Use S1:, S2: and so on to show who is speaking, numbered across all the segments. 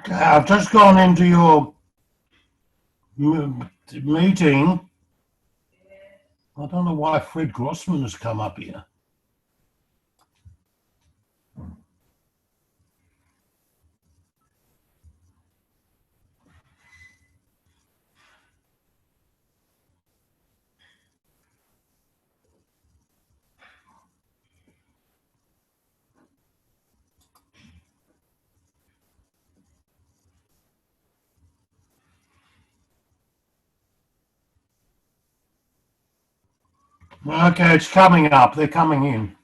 S1: Okay, I've just gone into your meeting. I don't know why Fred Grossman has come up here. Okay, it's coming up. They're coming in.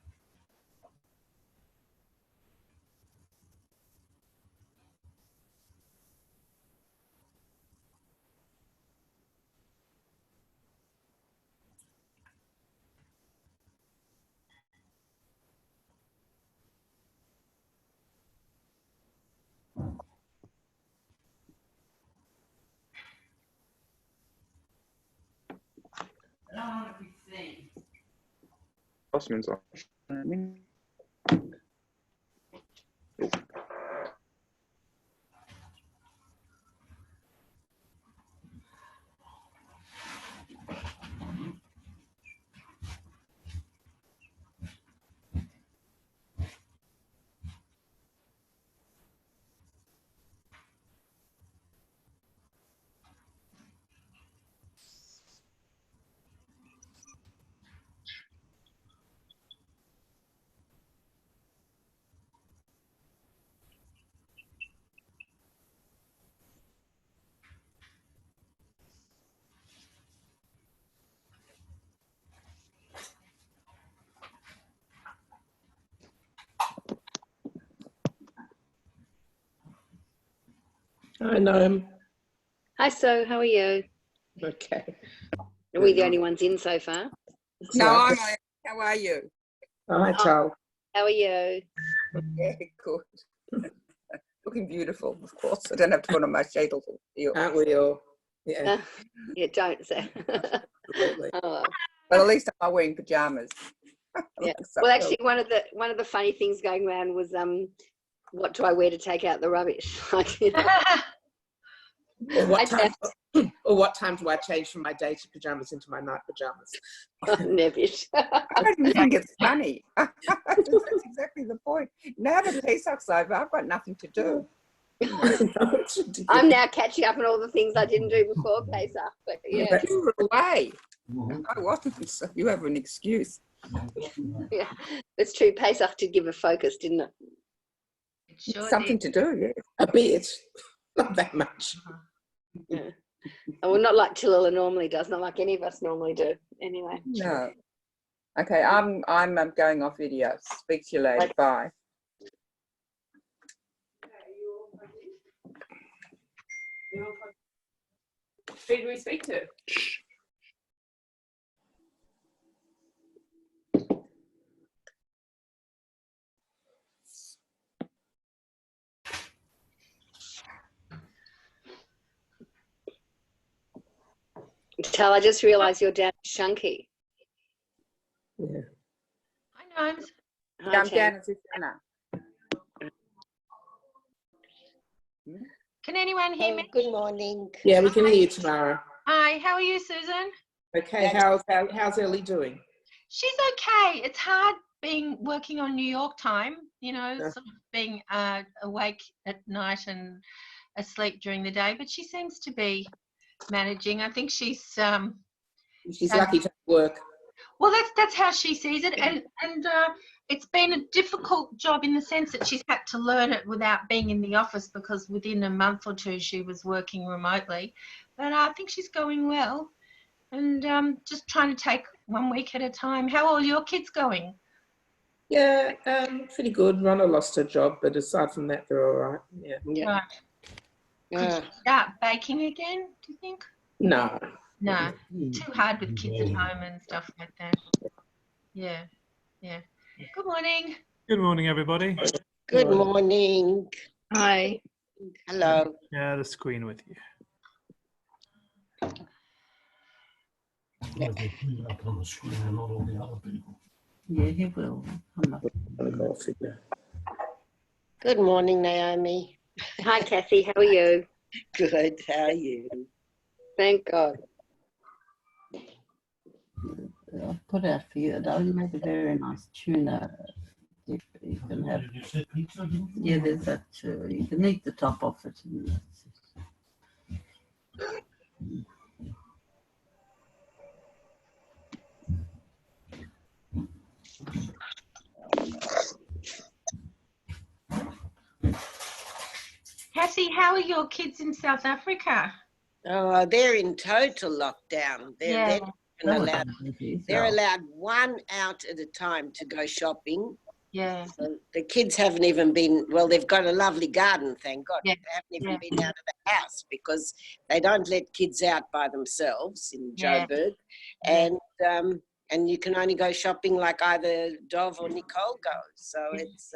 S2: Osman's on.
S3: Hi, Noam.
S4: Hi, Sue. How are you?
S3: Okay.
S4: Are we the only ones in so far?
S5: No, I'm okay. How are you?
S3: Hi, Charles.
S4: How are you?
S5: Yeah, good. Looking beautiful, of course. I don't have to put on my shade for you.
S3: Aren't we all? Yeah,
S4: Yeah, don't say.
S3: absolutely.
S4: Oh,
S5: But at least I'm not wearing pajamas.
S4: yeah. Well, actually, one of the funny things going around was what do I wear to take out the rubbish?
S3: Or what time do I change from my day pajamas into my night pajamas?
S4: Nebbish.
S5: I don't even think it's funny. That's exactly the point. Now that Pesach's over, I've got nothing to do.
S4: I'm now catching up on all the things I didn't do before Pesach. But yeah,
S5: You were away. I wasn't, so you have an excuse.
S4: yeah, it's true. Pesach did give a focus, didn't it?
S5: Sure something to do, yeah.
S3: A bit, not that much.
S4: Yeah. Well, not like Tallulah normally does, not like any of us normally do. Anyway.
S5: No. Okay, I'm going off video. Speak to you later.
S4: Okay.
S5: Bye.
S3: Who do we speak to?
S4: Tal, I just realised you're down to Shunky.
S3: Yeah.
S6: Hi, Noams.
S4: Hi,
S5: I'm
S4: Tam.
S5: down as Susanna.
S6: Can anyone hear me?
S7: Good morning.
S3: Yeah, we can hear you tomorrow.
S6: Hi, how are you, Susan?
S3: Okay, how's Ellie doing?
S6: She's okay. It's hard working on New York time, you know,
S3: Yeah.
S6: sort of being awake at night and asleep during the day, but she seems to be managing. I think she's
S3: lucky to work.
S6: well, that's how she sees it, and it's been a difficult job in the sense that she's had to learn it without being in the office, because within a month or two she was working remotely. But I think she's going well, and just trying to take 1 week at a time. How are all your kids going?
S3: Yeah, pretty good. Ronna lost her job, but aside from that, they're all right. Yeah.
S4: Yeah.
S6: Right. Could you start baking again, do you think?
S3: No.
S6: No, too hard with kids at home and stuff like that. Yeah, yeah. Good morning.
S8: Good morning, everybody.
S7: Good morning.
S4: Hi.
S7: Hello.
S8: Share the screen with you.
S1: Up on the screen and not all the other people.
S5: Yeah, he will. I'm not.
S3: I'll go off it now.
S7: Good morning, Naomi.
S4: Hi, Kathy. How are you?
S7: Good. How are you?
S4: Thank God.
S9: I'll put out for you. They'll make a very nice tuna dish. You can have.
S1: Did you say pizza? didn't you?
S9: Yeah, there's that. You can eat the top off it. And that's it.
S6: Cassie, how are your kids in South Africa?
S7: Oh, they're in total lockdown. They're not even allowed. They're allowed one out at a time to go shopping.
S6: Yeah.
S7: So the kids haven't even been, well, they've got a lovely garden, thank God.
S6: Yeah.
S7: They haven't even been out of the house because they don't let kids out by themselves in
S6: Yeah.
S7: Joburg. And you can only go shopping like either Dov or Nicole go. So it's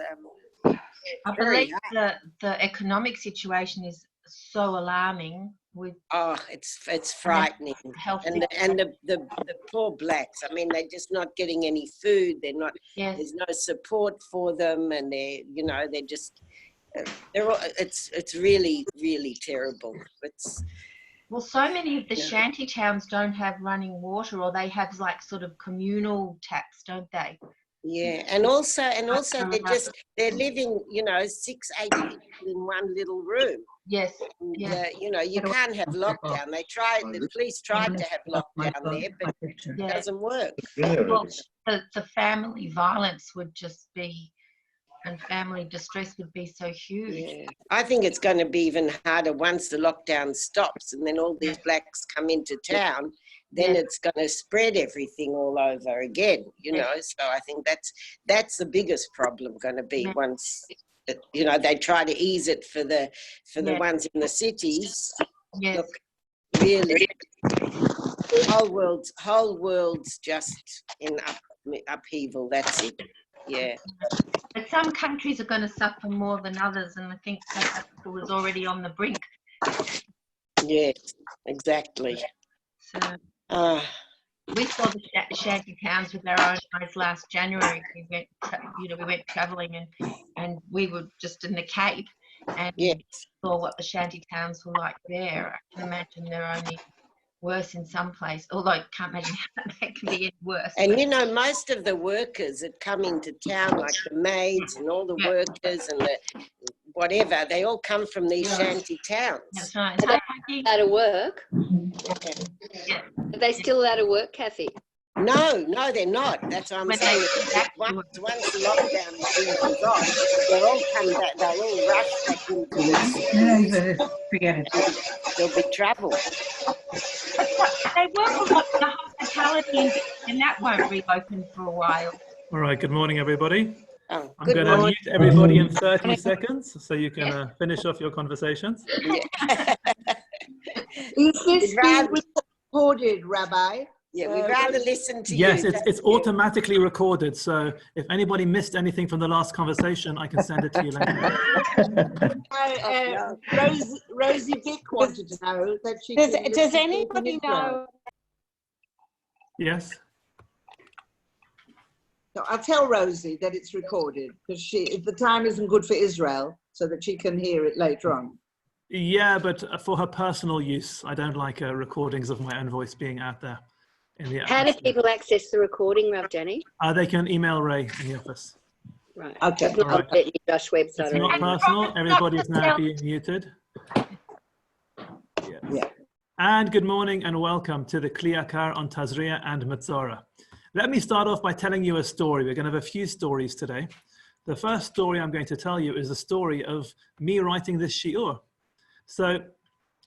S6: I
S7: very
S6: believe the economic situation is so alarming with
S7: it's frightening.
S6: health.
S7: And the poor blacks, I mean, they're just not getting any food. They're not,
S6: Yes.
S7: there's no support for them, and they're just it's really, really terrible.
S6: Well, so many of the shanty towns don't have running water, or they have like sort of communal taps, don't they?
S7: Yeah, and also they're living, 6-8 people in one little room.
S6: Yes.
S7: And,
S6: Yeah.
S7: you can't have lockdown. The police tried to have lockdown there, but it doesn't work.
S6: Well, the family violence would just be, and family distress would be so huge.
S7: Yeah. I think it's going to be even harder once the lockdown stops and then all these blacks come into town. Then it's going to spread everything all over again, So I think that's the biggest problem going to be once, they try to ease it for the ones in the cities.
S6: Yes.
S7: Look, really, whole world's just in upheaval. That's it. Yeah.
S6: But some countries are going to suffer more than others, and I think South Africa was already on the brink.
S7: Yes, exactly.
S6: So we saw the shanty towns with our own eyes last January. We went travelling, and we were just in the Cape, and saw what the shanty towns were like there. I can imagine they're only worse in some place, although I can't imagine how that can be any worse.
S7: And most of the workers that come into town, like the maids and all the workers and the whatever, they all come from these shanty towns.
S6: That's right.
S4: Are they allowed to work? Are they still allowed to work, Kathy?
S7: No, they're not. That's what I'm saying. Once the lockdown is off, they'll all come back. They'll all rush back into the
S9: Forget it.
S7: There'll be trouble.
S6: They work a lot in the hospitality, and that won't reopen for a while.
S8: All right, good morning, everybody.
S7: Oh,
S8: I'm going to mute everybody in 30 seconds so you can finish off your conversations.
S10: Is this being recorded, Rabbi?
S7: Yeah, we'd rather listen to you.
S8: Yes, it's automatically recorded. So if anybody missed anything from the last conversation, I can send it to you later.
S10: Rosie Vick wanted to know that she.
S5: Does anybody know?
S8: Yes.
S10: So I'll tell Rosie that it's recorded because if the time isn't good for Israel, so that she can hear it later on.
S8: Yeah, but for her personal use, I don't like recordings of my own voice being out there.
S4: How do people access the recording, Rav Danny?
S8: They can email Ray in the office.
S4: Right.
S10: Okay.
S4: It's not on the Josh website.
S8: It's not personal. Everybody is now being muted. Yes.
S10: Yeah.
S8: And good morning and welcome to the Kli Yakar on Tazria and Metzora. Let me start off by telling you a story. We're going to have a few stories today. The first story I'm going to tell you is the story of me writing this shiur. So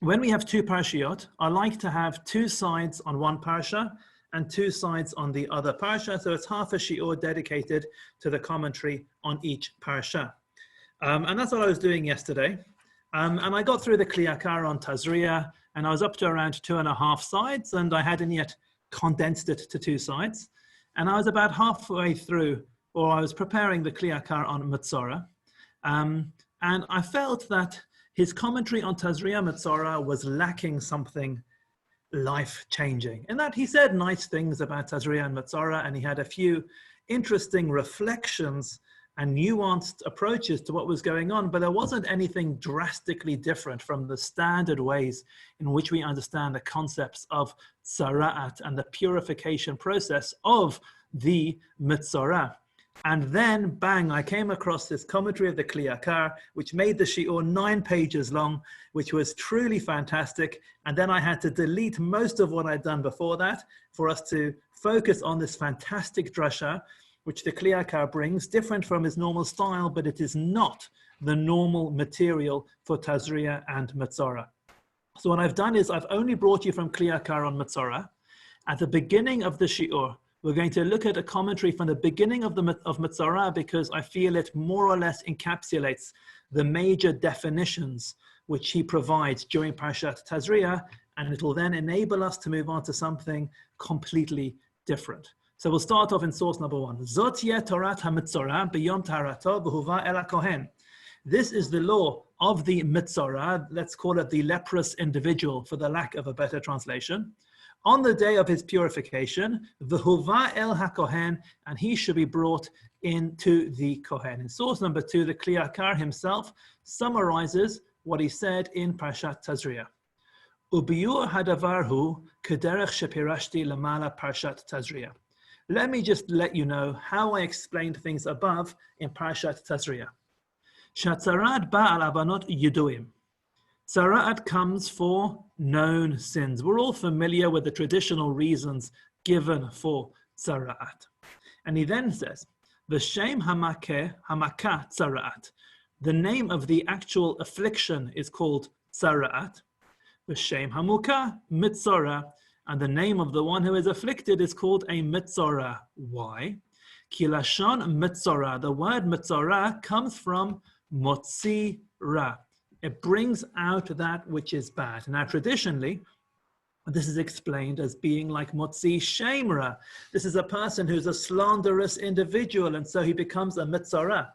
S8: when we have two parashiyot, I like to have two sides on one parsha and two sides on the other parsha. So it's half a shiur dedicated to the commentary on each parsha. And that's what I was doing yesterday. And I got through the Kli Yakar on Tazria, and I was up to around 2.5 sides, and I hadn't yet condensed it to 2 sides. And I was about halfway through, or I was preparing the Kli Yakar on Metzora. And I felt that his commentary on Tazria Metzora was lacking something life-changing. In that he said nice things about Tazria and Metzora, and he had a few interesting reflections and nuanced approaches to what was going on, but there wasn't anything drastically different from the standard ways in which we understand the concepts of tzara'at and the purification process of the Mitzorah. And then, bang, I came across this commentary of the Kli Yakar, which made the shiur 9 pages long, which was truly fantastic. And then I had to delete most of what I'd done before that for us to focus on this fantastic drasha, which the Kli Yakar brings, different from his normal style, but it is not the normal material for Tazria and Mitzorah. So what I've done is I've only brought you from Kli Yakar on Mitzorah. At the beginning of the shiur, we're going to look at a commentary from the beginning of Mitzorah, because I feel it more or less encapsulates the major definitions which he provides during Parshat Tazria, and it will then enable us to move on to something completely different. So we'll start off in source number 1. Zot yeh Torat HaMitzorah b'yom taharato v'huva el hakohen. This is the law of the Mitzorah, let's call it the leprous individual for the lack of a better translation. On the day of his purification, v'huva el hakohen, and he should be brought into the kohen. In source number 2, the Kli Yakar himself summarizes what he said in Parshat Tazria. Ubiur hadavarhu kederech shepirashti lamala Parshat Tazria. Let me just let you know how I explained things above in Parshat Tazria. Shatzarat ba'al abanot yuduim. Tzara'at comes for known sins. We're all familiar with the traditional reasons given for tzara'at. And he then says, V'shem hamakah tzara'at. The name of the actual affliction is called tzara'at. V'shem hamukah mitzorah. And the name of the one who is afflicted is called a mitzorah. Why? Ki lashon mitzorah. The word mitzorah comes from motzi ra. It brings out that which is bad. Now, traditionally, this is explained as being like motzi shemra. This is a person who's a slanderous individual, and so he becomes a mitzorah.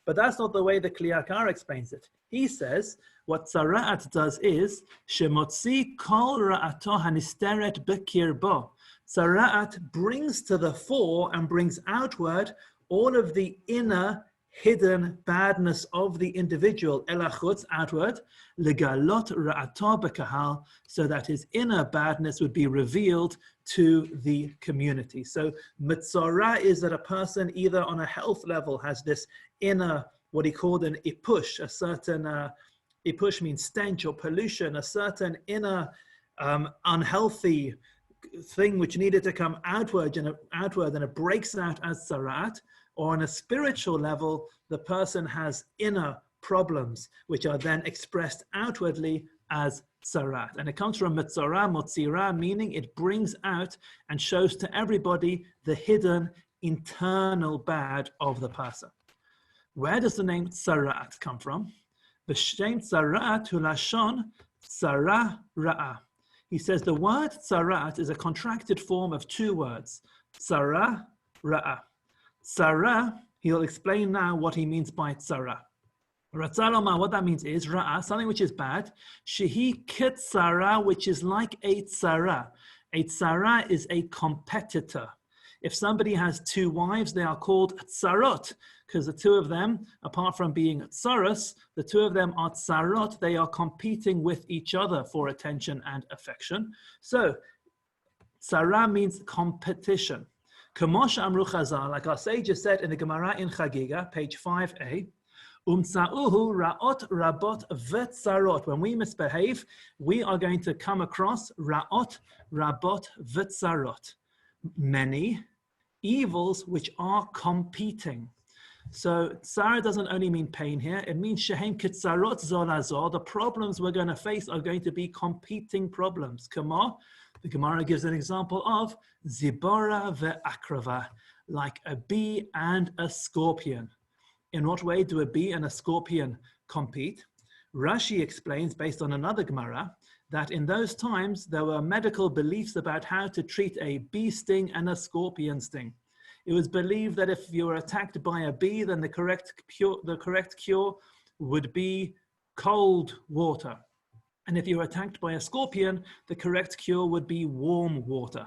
S8: But that's not the way the Kli Yakar explains it. He says what tzara'at does is shemotzi kol ra'ato hanisteret bekirbo. Tzara'at brings to the fore and brings outward all of the inner hidden badness of the individual, elachutz, outward, legalot ra'ato bekahal, so that his inner badness would be revealed to the community. So mitzorah is that a person either on a health level has this inner, what he called an ipush, a certain, ipush means stench or pollution, a certain inner unhealthy thing which needed to come outward, and it breaks out as tzara'at. Or on a spiritual level, the person has inner problems, which are then expressed outwardly as tzara'at. And it comes from mitzorah, motzira, meaning it brings out and shows to everybody the hidden internal bad of the person. Where does the name tzara'at come from? V'shem tzara'at hu lashon tzara ra'ah. He says the word tzara'at is a contracted form of 2 words, tzara ra'ah. Tzara, he'll explain now what he means by tzara. Ratzaloma, what that means is ra'ah, something which is bad. Shehi kitzara, which is like a tzara. A tzara is a competitor. If somebody has 2 wives, they are called tzarot, because the 2 of them, apart from being tzaros, the 2 of them are tzarot. They are competing with each other for attention and affection. So, tzara means competition. Kamosh Amru Chazal, like our sages said in the Gemara in Chagiga, page 5a, Umtsa'uhu ra'ot rabot v'tzarot. When we misbehave, we are going to come across ra'ot rabot v'tzarot. Many evils which are competing. So tzara doesn't only mean pain here, it means shehem kitzarot zolazor. The problems we're going to face are going to be competing problems. Kamo, the Gemara gives an example of zibora ve'akrava, like a bee and a scorpion. In what way do a bee and a scorpion compete? Rashi explains, based on another Gemara, that in those times there were medical beliefs about how to treat a bee sting and a scorpion sting. It was believed that if you were attacked by a bee, then the correct cure would be cold water. And if you were attacked by a scorpion, the correct cure would be warm water.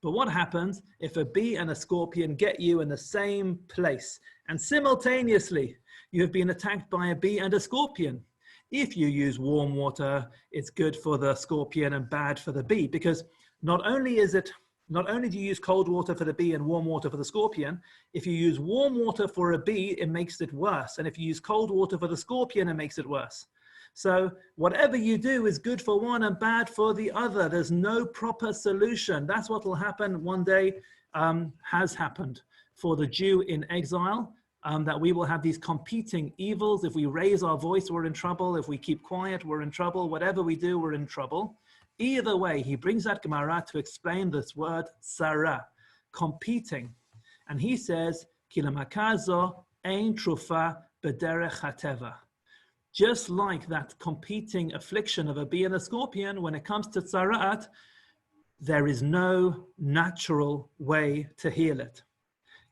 S8: But what happens if a bee and a scorpion get you in the same place and simultaneously you have been attacked by a bee and a scorpion? If you use warm water, it's good for the scorpion and bad for the bee, because not only do you use cold water for the bee and warm water for the scorpion, if you use warm water for a bee, it makes it worse. And if you use cold water for the scorpion, it makes it worse. So whatever you do is good for one and bad for the other. There's no proper solution. That's what will happen one day, has happened for the Jew in exile, that we will have these competing evils. If we raise our voice, we're in trouble. If we keep quiet, we're in trouble. Whatever we do, we're in trouble. Either way, he brings that Gemara to explain this word, tzara, competing. And he says, Ki lemakazo ein trufa b'derech hateva. Just like that competing affliction of a bee and a scorpion, when it comes to tzara'at, there is no natural way to heal it.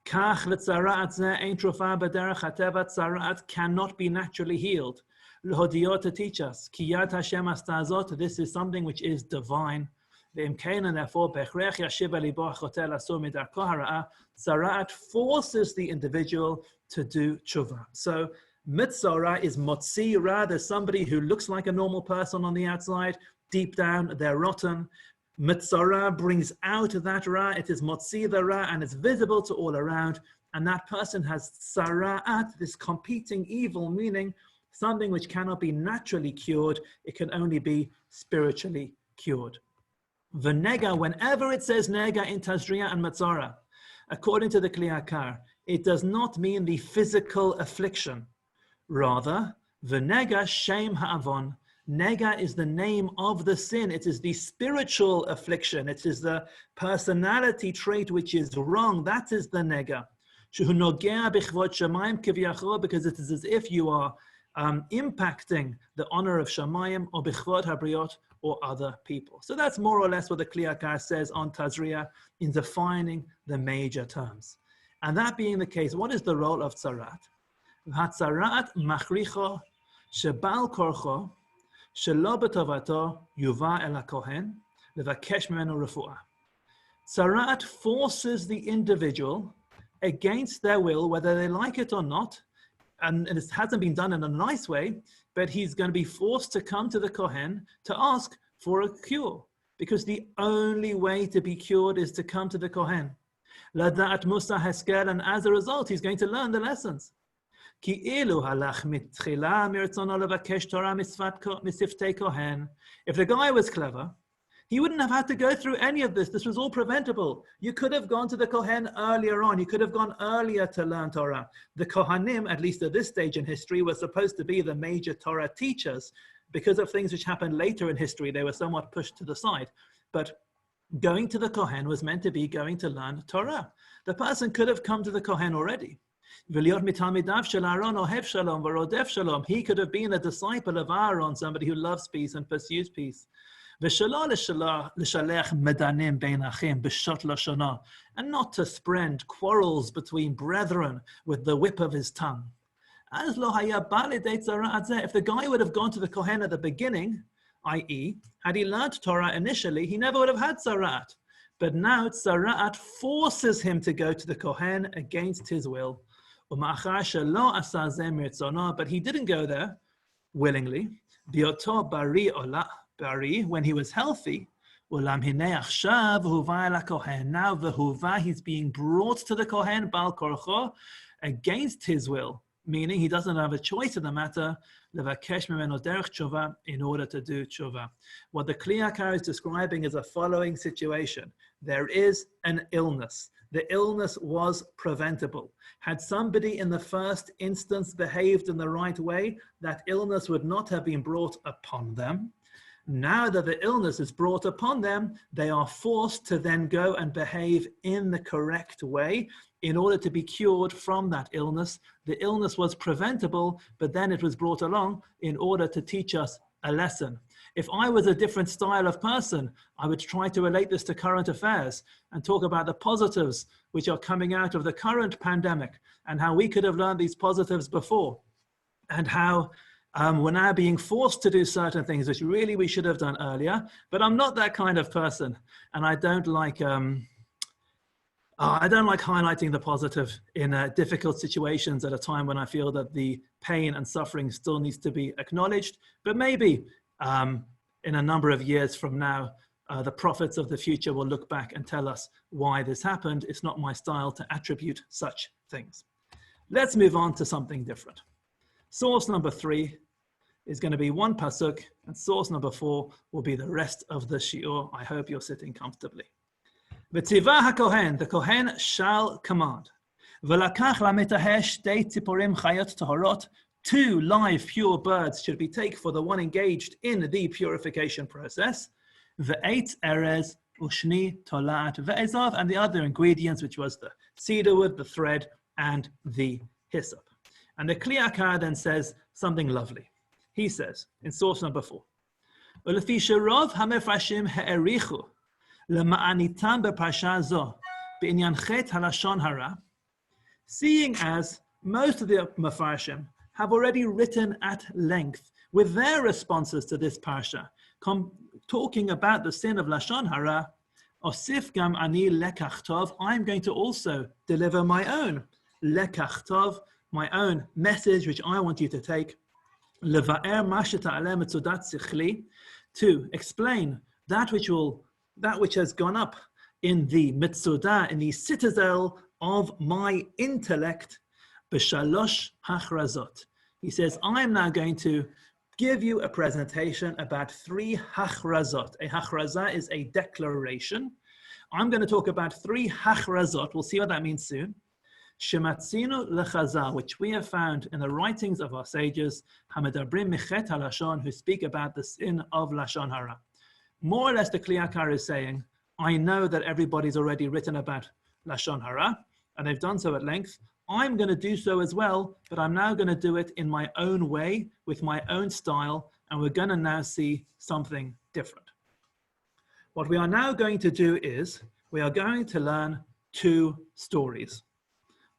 S8: Kach l'tzara'at zeh ein trufa b'derech hateva, tzara'at cannot be naturally healed. L'hodiyot to teach us, ki yad Hashem astazot, this is something which is divine. Ve'imkein, and therefore, bechrech yashiv libo achotel aso midarko hara'a, tzara'at forces the individual to do tshuva. So, Mitzora is motzi ra. There's somebody who looks like a normal person on the outside. Deep down, they're rotten. Mitzora brings out that ra. It is motzi the ra, and it's visible to all around. And that person has tzara'at, this competing evil, meaning something which cannot be naturally cured. It can only be spiritually cured. The nega, whenever it says nega in Tazria and Mitzora, according to the Kli Yakar, it does not mean the physical affliction. Rather, the nega shem ha'avon. Nega is the name of the sin. It is the spiritual affliction. It is the personality trait which is wrong. That is the nega. Shehu nogea b'chvod shamayim kiviyachol, because it is as if you are impacting the honor of shamayim or b'chvod habriot or other people. So that's more or less what the Kli Yakar says on Tazria in defining the major terms. And that being the case, what is the role of tzarat? Hatzara'at machricho shebal korcho shelo b'tovato yuva el hakohen levakesh mimenu refuah. Tzara'at forces the individual against their will, whether they like it or not, and it hasn't been done in a nice way, but he's going to be forced to come to the kohen to ask for a cure, because the only way to be cured is to come to the kohen. Lada'at musa heskel, and as a result, he's going to learn the lessons. If the guy was clever, he wouldn't have had to go through any of this. This was all preventable. You could have gone to the Kohen earlier on. You could have gone earlier to learn Torah. The Kohanim, at least at this stage in history, were supposed to be the major Torah teachers. Because of things which happened later in history, they were somewhat pushed to the side. But going to the Kohen was meant to be going to learn Torah. The person could have come to the Kohen already. He could have been a disciple of Aaron, somebody who loves peace and pursues peace. And not to spread quarrels between brethren with the whip of his tongue. If the guy would have gone to the Kohen at the beginning, i.e., had he learned Torah initially, he never would have had tzara'at. But now tzara'at forces him to go to the Kohen against his will. But he didn't go there willingly. When he was healthy, now he's being brought to the Kohen Bal Korcho against his will, meaning he doesn't have a choice in the matter, in order to do tshuva. What the Kli Yakar is describing is a following situation. There is an illness. The illness was preventable. Had somebody in the first instance behaved in the right way, that illness would not have been brought upon them. Now that the illness is brought upon them, they are forced to then go and behave in the correct way in order to be cured from that illness. The illness was preventable, but then it was brought along in order to teach us a lesson. If I was a different style of person, I would try to relate this to current affairs and talk about the positives which are coming out of the current pandemic and how we could have learned these positives before, and how we're now being forced to do certain things which really we should have done earlier. But I'm not that kind of person, and I don't like I don't like highlighting the positive in difficult situations at a time when I feel that the pain and suffering still needs to be acknowledged. But maybe in a number of years from now, the prophets of the future will look back and tell us why this happened. It's not my style to attribute such things. Let's move on to something different. Source number 3 is going to be one pasuk, and source number 4 will be the rest of the shiur. I hope you're sitting comfortably. V'tzivah hakohen, the kohen shall command. V'lakach lametaheh shtei tziporim chayot tahorot, 2 live pure birds should be taken for the one engaged in the purification process. V'eit erez ushni tolat ve'ezav, and the other ingredients, which was the cedar wood, the thread, and the hyssop. And the Kli Yakar then says something lovely. He says in source number 4, Ulefi sherov hamefrashim ha'erichu lema'anitam beparsha zo b'inyan chet halashon hara, seeing as most of the Mefarshim have already written at length with their responses to this parsha, talking about the sin of Lashon Hara, Osif gam ani lekach tov, I'm going to also deliver my own lekach tov, my own message, which I want you to take, leva'er ma sheta'aleh mitzudat sichli, to explain that which has gone up in the mitzudah, in the citadel of my intellect, b'shalosh hachrazot. He says, I'm now going to give you a presentation about 3 hachrazot. A hachrazah is a declaration. I'm going to talk about 3 hachrazot. We'll see what that means soon. Shematzinu lechazal, which we have found in the writings of our sages, hamedabrim michet halashon, who speak about the sin of lashon hara. More or less, the Kli Yakar is saying, I know that everybody's already written about lashon hara, and they've done so at length. I'm going to do so as well, but I'm now going to do it in my own way, with my own style, and we're going to now see something different. What we are now going to do is, we are going to learn 2 stories.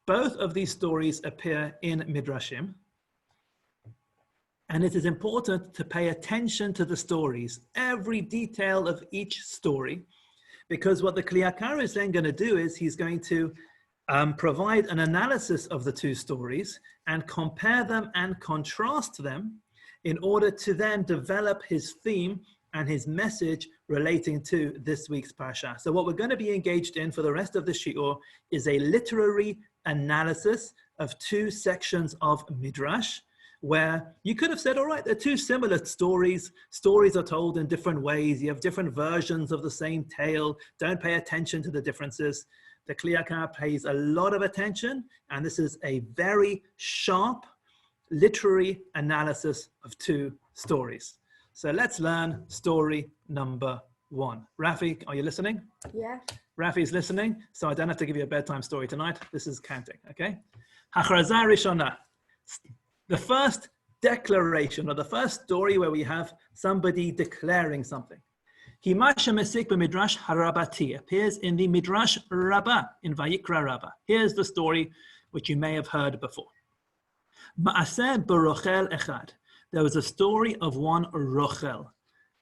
S8: Both of these stories appear in Midrashim, and it is important to pay attention to the stories, every detail of each story, because what the Kli Yakar is then going to do is he's going to provide an analysis of the 2 stories and compare them and contrast them in order to then develop his theme and his message relating to this week's Parsha. So what we're going to be engaged in for the rest of the shiur is a literary analysis of 2 sections of Midrash, where you could have said, all right, they're 2 similar stories. Stories are told in different ways. You have different versions of the same tale. Don't pay attention to the differences. The Kli Yakar pays a lot of attention, and this is a very sharp literary analysis of 2 stories. So let's learn story number 1. Rafi, are you listening?
S5: Yeah.
S8: Rafi's listening, so I don't have to give you a bedtime story tonight. This is counting, okay? Hachrazah Rishona. The first declaration, or the first story where we have somebody declaring something. Himasha Mesik b'Midrash Harabati appears in the Midrash Rabbah, in Vayikra Rabbah. Here's the story which you may have heard before. Ma'aseh b'Rochel Echad. There was a story of one Rochel.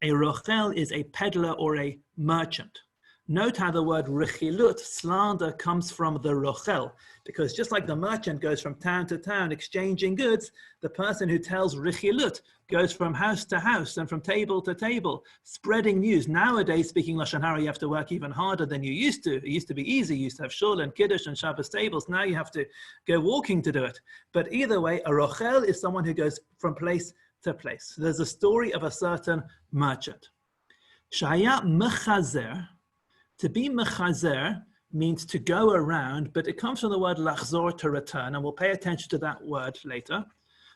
S8: A Rochel is a peddler or a merchant. Note how the word rechilut, slander, comes from the Rochel, because just like the merchant goes from town to town exchanging goods, the person who tells rechilut goes from house to house and from table to table, spreading news. Nowadays, speaking Lashon Hara, you have to work even harder than you used to. It used to be easy. You used to have shul and kiddush and Shabbos tables. Now you have to go walking to do it. But either way, a Rochel is someone who goes from place to place. So there's a story of a certain merchant. Shaya mechazer. To be mechazer means to go around, but it comes from the word lachzor, to return, and we'll pay attention to that word later.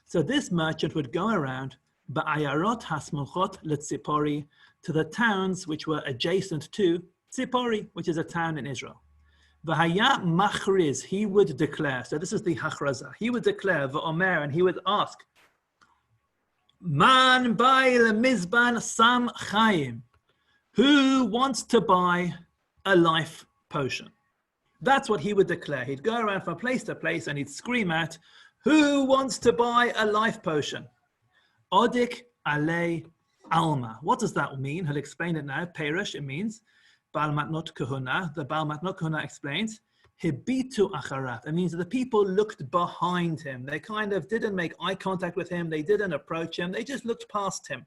S8: So this merchant would go around ba'ayarot hasmuchot letzipori, to the towns which were adjacent to Tzipori, which is a town in Israel. V'haya machriz, he would declare. So this is the hachrazah. He would declare v'omer, and he would ask, Man bay lemizban sam chayim. Who wants to buy a life potion? That's what he would declare. He'd go around from place to place and he'd scream out, who wants to buy a life potion? Odik alei alma. What does that mean? He'll explain it now. Perish, it means Baal Matnot Kahuna. The Baal Matnot Kahuna explains, Hibitu acharat. It means that the people looked behind him. They kind of didn't make eye contact with him. They didn't approach him. They just looked past him.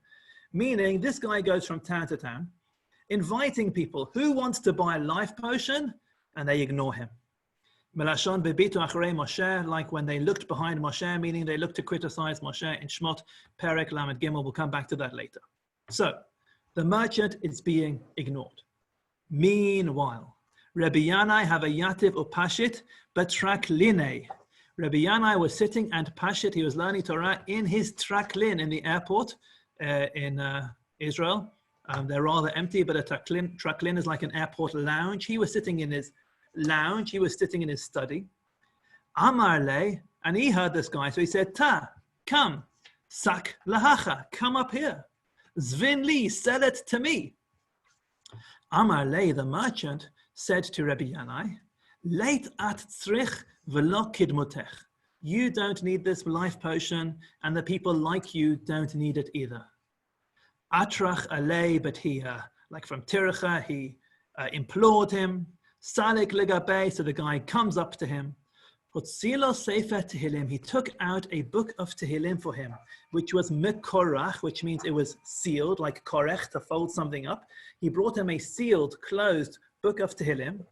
S8: Meaning this guy goes from town to town, inviting people who wants to buy a life potion, and they ignore him. Melashon bebitu acharei Moshe, like when they looked behind Moshe, meaning they looked to criticize Moshe in Shmot, Perek, Lamed Gimel. We'll come back to that later. So the merchant is being ignored. Meanwhile, Rabbi Yanai have a yativ upashit batrakline. Rabbi Yanai was sitting and pashit. He was learning Torah in his traklin in the airport in Israel. They're rather empty, but a traklin is like an airport lounge. He was sitting in his lounge. He was sitting in his study. Amar le, and he heard this guy, so he said, "Ta, come, sak lahacha, come up here. Zvin li, sell it to me." Amar le, the merchant, said to Rabbi Yanai, "Leit at tzrich v'lo kidmutech." You don't need this life potion, and the people like you don't need it either. Atrach alei, but he, like from Tiricha, he implored him. Salik legabe, so the guy comes up to him. Hotzilo sefer Tehillim, he took out a book of Tehillim for him, which was mekorach, which means it was sealed, like korech, to fold something up. He brought him a sealed, closed book of Tehillim.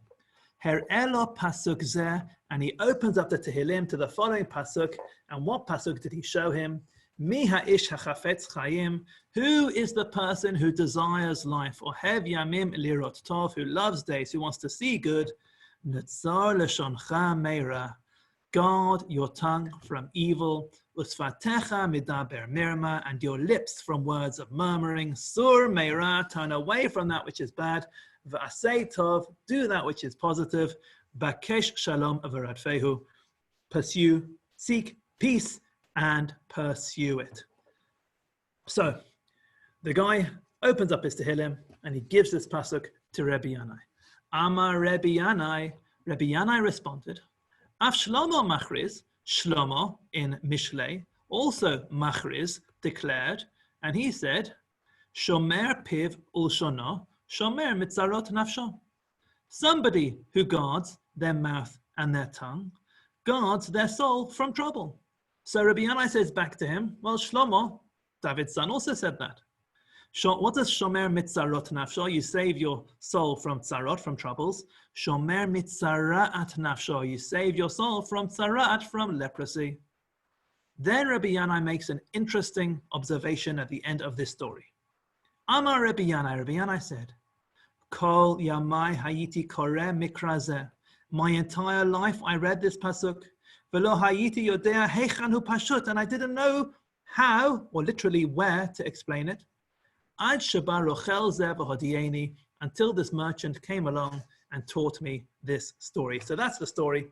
S8: Her'elo pasuk zeh, and he opens up the Tehillim to the following pasuk. And what pasuk did he show him? Mi ha'ish hachafetz chayim, who is the person who desires life, or hev yamim lirot tov, who loves days, who wants to see good. Netzar leshoncha meira, guard your tongue from evil. Usfatecha midaber mirma, and your lips from words of murmuring. Sur meira, turn away from that which is bad. V'asei tov, do that which is positive. Bakesh shalom v'radfehu, pursue, seek peace, and pursue it. So the guy opens up his Tehillim and he gives this pasuk to Rabbi Yanai. Amar Rabbi Yanai responded, Af Shlomo machriz, Shlomo in Mishlei, also machriz, declared, and he said, Shomer piv ulshono, shomer mitzarot nafsho. Somebody who guards their mouth and their tongue guards their soul from trouble. So Rabbi Yanai says back to him, well, Shlomo, David's son, also said that. What does shomer mitzarot nafsho? You save your soul from tzarot, from troubles. Shomer mitzaraat nafsho. You save your soul from tzaraat, from leprosy. Then Rabbi Yanai makes an interesting observation at the end of this story. Amar Rabbi Yanai said, Kol yamai hayiti koreh mikrazeh. My entire life I read this pasuk. V'lo hayiti yodea heichan hu pashut, and I didn't know how, or literally where, to explain it. Ad sheba rochel zeh v'hodieni, until this merchant came along and taught me this story. So that's the story.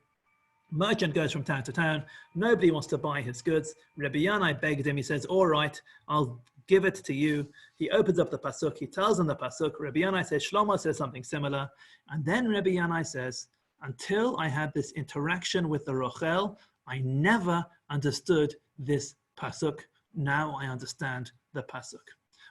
S8: Merchant goes from town to town. Nobody wants to buy his goods. Rabbi Yanai begged him. He says, all right, I'll give it to you. He opens up the pasuk. He tells him the pasuk. Rabbi Yanai says, Shlomo says something similar. And then Rabbi Yanai says, until I had this interaction with the Rochel, I never understood this pasuk. Now I understand the pasuk.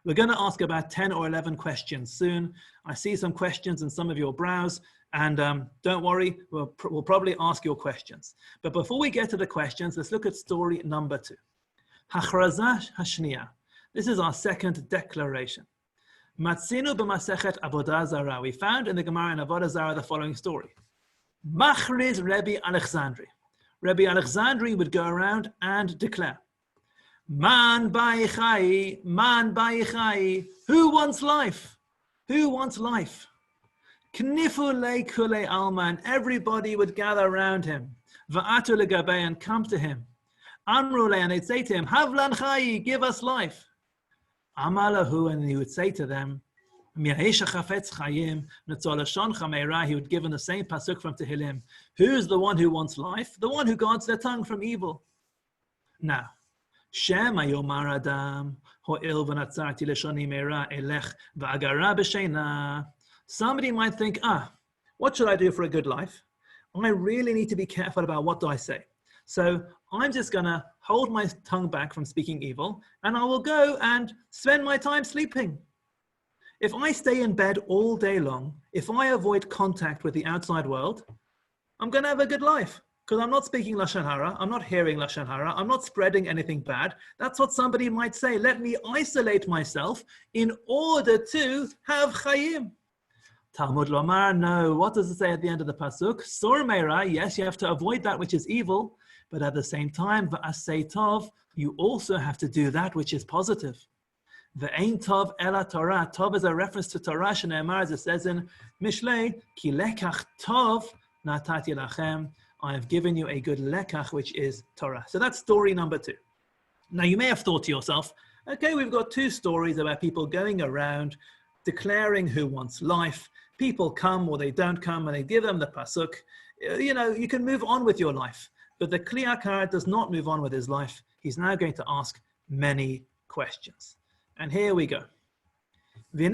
S8: We're going to ask about 10 or 11 questions soon. I see some questions in some of your brows, and don't worry, we'll probably ask your questions. But before we get to the questions, let's look at story number 2. Hachrazah Hashniya. This is our second declaration. Matzinu b'masechet Avodah Zarah. We found in the Gemara in Avodah Zarah the following story. Machriz Rabbi Alexandri. Rabbi Alexandri would go around and declare, Man ba'ichai, man ba'ichai. Who wants life? Who wants life? Knifu le kule alman. Everybody would gather around him. Va'atu legabe, and come to him. Amru le, and they'd say to him, Havlan chai, give us life. Amalahu, and he would say to them, he would give him the same pasuk from Tehillim. Who's the one who wants life? The one who guards their tongue from evil. Now, Shema yomar adam ho'il v'natzarti leshoni meira elech v'agara b'sheina. Somebody might think, what should I do for a good life? I really need to be careful about what do I say. So I'm just going to hold my tongue back from speaking evil, and I will go and spend my time sleeping. If I stay in bed all day long, if I avoid contact with the outside world, I'm going to have a good life because I'm not speaking Lashon Hara. I'm not hearing Lashon Hara. I'm not spreading anything bad. That's what somebody might say. Let me isolate myself in order to have chayim. Talmud Lomar, no. What does it say at the end of the pasuk? Sur meira, yes, you have to avoid that which is evil, but at the same time, v'asei tov, you also have to do that which is positive. Ve'ein tov ela Torah. Tov is a reference to Torah, shene'emar, as it says in Mishlei, ki lekach tov natati lachem. I have given you a good lekach, which is Torah. So that's story number 2. Now you may have thought to yourself, okay, we've got 2 stories about people going around declaring who wants life. People come or they don't come and they give them the pasuk. You know, you can move on with your life. But the Kli Yakar does not move on with his life. He's now going to ask many questions. And here we go. We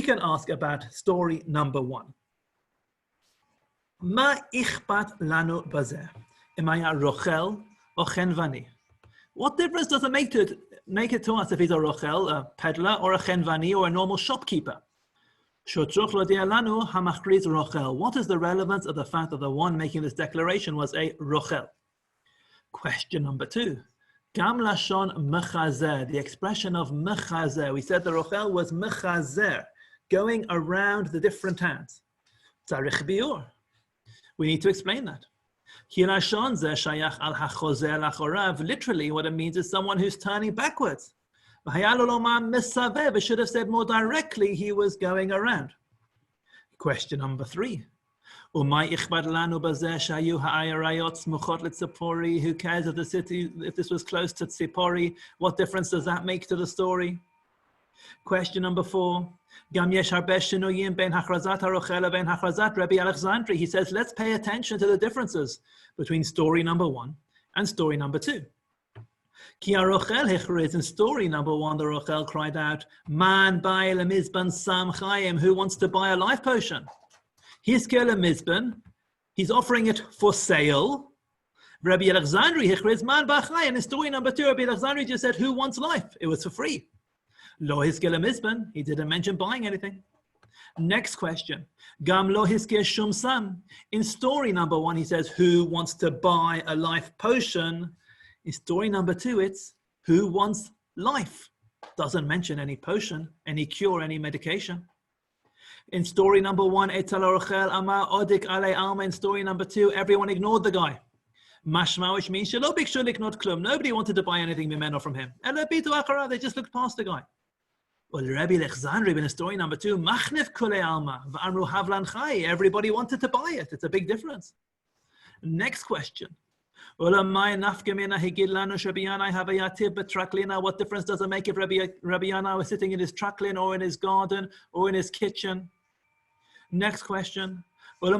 S8: can ask about story number 1. Ma ichbat lanu bazeh? Am I a rochel or chenvani? What difference does it make it to us if he's a rochel, a peddler, or a chenvani, or a normal shopkeeper? What is the relevance of the fact that the one making this declaration was a rochel? Question number 2. Gam lashon mechazer, the expression of mechazer. We said the rochel was mechazer, going around the different towns. Tzarich biur. We need to explain that. Literally, what it means is someone who's turning backwards. It should have said more directly, he was going around. Question number 3. Who cares if the city, if this was close to Tzipori? What difference does that make to the story? Question number 4. He says, let's pay attention to the differences between story number 1 and story number 2. In story number 1, the Rochel cried out, Man bai lemizban sam chayim, who wants to buy a life potion? He's offering it for sale. Rabbi Alexandri hechriz man ba chayim. In story number 2, Rabbi Alexandri just said, who wants life? It was for free. Lo hiskeh lemizban, he didn't mention buying anything. Next question. Gam lo hiskeh shum sam. In story number 1, he says, who wants to buy a life potion? In story number 2, it's who wants life? Doesn't mention any potion, any cure, any medication. In story number 1, etal rochel amar odik alei alma. In story number 2, everyone ignored the guy. Mashma, which means shelo bikshu liknot klum. Nobody wanted to buy anything mimeno from him. Ela bitu achara. They just looked past the guy. Well, Rabbi Alexandri, in story number 2, machnef kulei alma v'amru havlan chai. Everybody wanted to buy it. It's a big difference. Next question. What difference does it make if Rabbi Yana was sitting in his traklin or in his garden or in his kitchen? Next question. What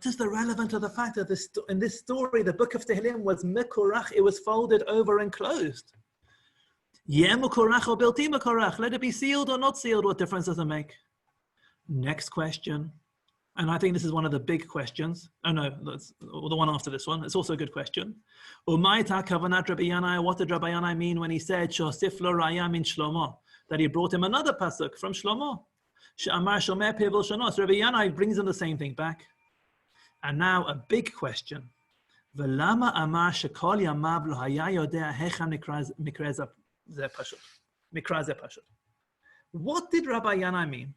S8: is the relevance of the fact that in this story, the book of Tehillim was mikurach, it was folded over and closed? Let it be sealed or not sealed, what difference does it make? Next question. And I think this is one of the big questions. Oh no, that's the one after this one. It's also a good question. What did Rabbi Yanai mean when he said that he brought him another pasuk from Shlomo? So Rabbi Yanai brings in the same thing back. And now a big question. What did Rabbi Yanai mean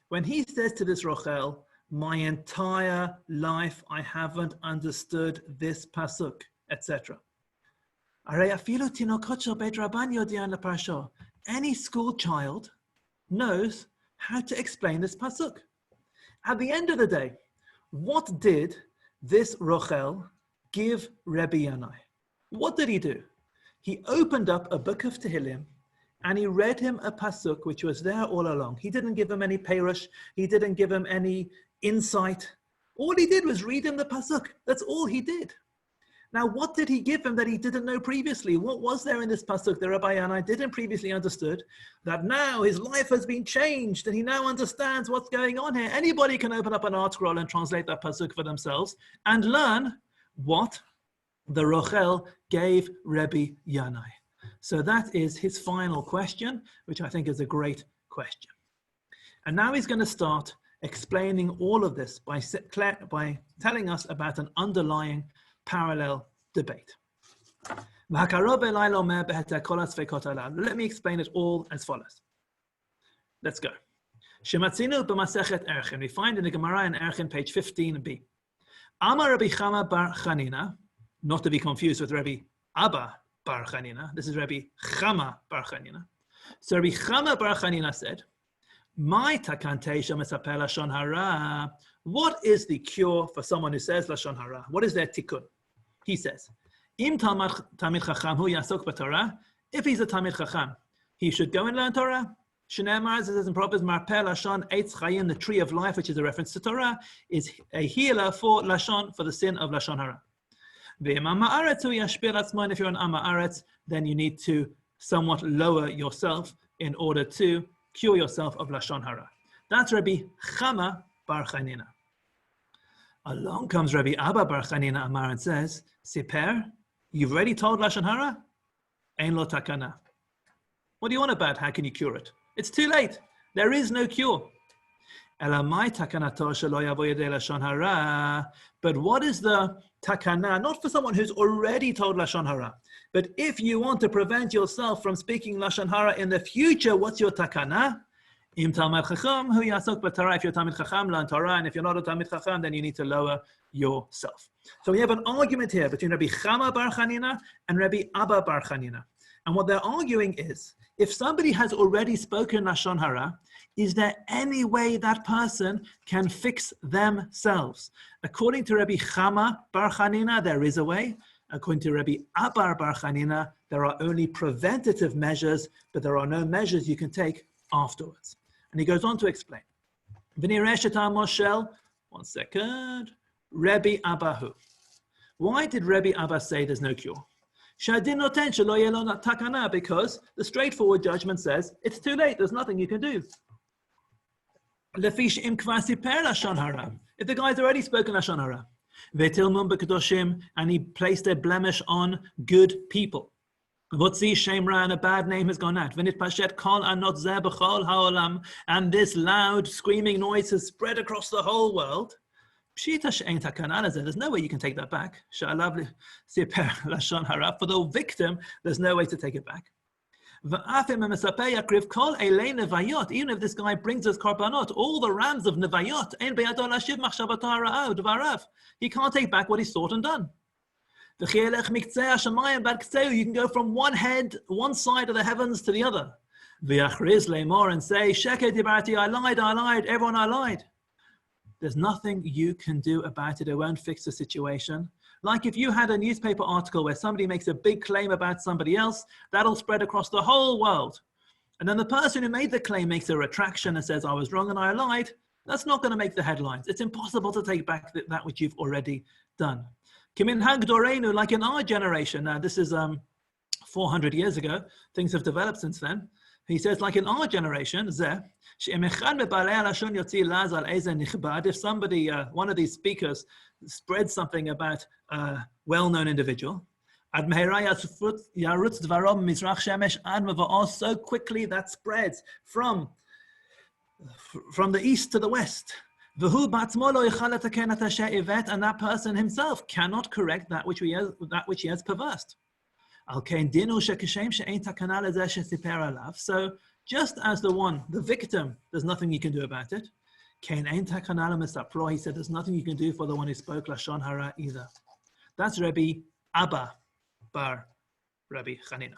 S8: when he says to this Rochel, my entire life I haven't understood this pasuk, etc. Any school child knows how to explain this pasuk. At the end of the day, what did this Rochel give Rabbi Yanai? What did he do? He opened up a book of Tehillim and he read him a pasuk which was there all along. He didn't give him any perush. He didn't give him any insight. All he did was read him the pasuk. That's all he did. Now, what did he give him that he didn't know previously? What was there in this pasuk that Rabbi Yanai didn't previously understood, that now his life has been changed and he now understands what's going on here? Anybody can open up an art scroll and translate that pasuk for themselves and learn what the Rochel gave Rabbi Yanai. So that is his final question, which I think is a great question. And now he's going to start explaining all of this by telling us about an underlying parallel debate. Let me explain it all as follows. Let's go. Shematzinu b'masechet Erchin. We find in the Gemara in Erchin, page 15b. Amar Rabbi Chama bar Chanina, not to be confused with Rabbi Abba bar Chanina. This is Rabbi Chama bar Chanina. So Rabbi Chama bar Chanina said, "My takantesha mesaper lashon hara." What is the cure for someone who says lashon hara? What is their tikkun? He says, "Im tamid chacham hu yasok b'Torah." If he's a tamid chacham, he should go and learn Torah. Shneimar, as it says in Proverbs, "Marpeh lashon eitz chayim," the tree of life, which is a reference to Torah, is a healer for lashon, for the sin of lashon hara. Ve'im am haaretz hu yashpil atzmo. And if you're an am haaretz, then you need to somewhat lower yourself in order to cure yourself of lashon hara. That's Rabbi Chama bar Chanina. Along comes Rabbi Abba bar Chanina Amar and says, "Siper, you've already told lashon hara? Ein lo takana. What do you want about? How can you cure it? It's too late. There is no cure." But what is the takana? Not for someone who's already told lashon hara, but if you want to prevent yourself from speaking lashon hara in the future, what's your takana? If you're Talmid Chacham, learn Torah, and if you're not a Talmid Chacham, then you need to lower yourself. So we have an argument here between Rabbi Chama bar Chanina and Rabbi Abba bar Chanina. And what they're arguing is, if somebody has already spoken lashon hara, is there any way that person can fix themselves? According to Rabbi Chama bar Chanina, there is a way. According to Rabbi Abba bar Chanina, there are only preventative measures, but there are no measures you can take afterwards. And he goes on to explain. One second. Rabbi Abbahu. Why did Rabbi Abba say there's no cure? Because the straightforward judgment says it's too late, there's nothing you can do. If the guy's already spoken lashon hara, and he placed a blemish on good people, and a bad name has gone out, and this loud screaming noise has spread across the whole world, there's no way you can take that back. For the victim, there's no way to take it back. Even if this guy brings us korbanot, all the rams of nevayot, he can't take back what he's thought and done. You can go from one side of the heavens to the other, and say, I lied, everyone I lied. There's nothing you can do about it. It won't fix the situation. Like if you had a newspaper article where somebody makes a big claim about somebody else, that'll spread across the whole world. And then the person who made the claim makes a retraction and says, I was wrong and I lied. That's not going to make the headlines. It's impossible to take back that which you've already done. Like in our generation, now this is 400 years ago, things have developed since then. He says, like in our generation, if somebody, one of these speakers, spreads something about a well-known individual, so quickly that spreads from the east to the west. And that person himself cannot correct that which he has perversed. So just as the victim, there's nothing you can do about it. He said there's nothing you can do for the one who spoke lashon hara either. That's Rabbi Abba bar Rabbi Chanina.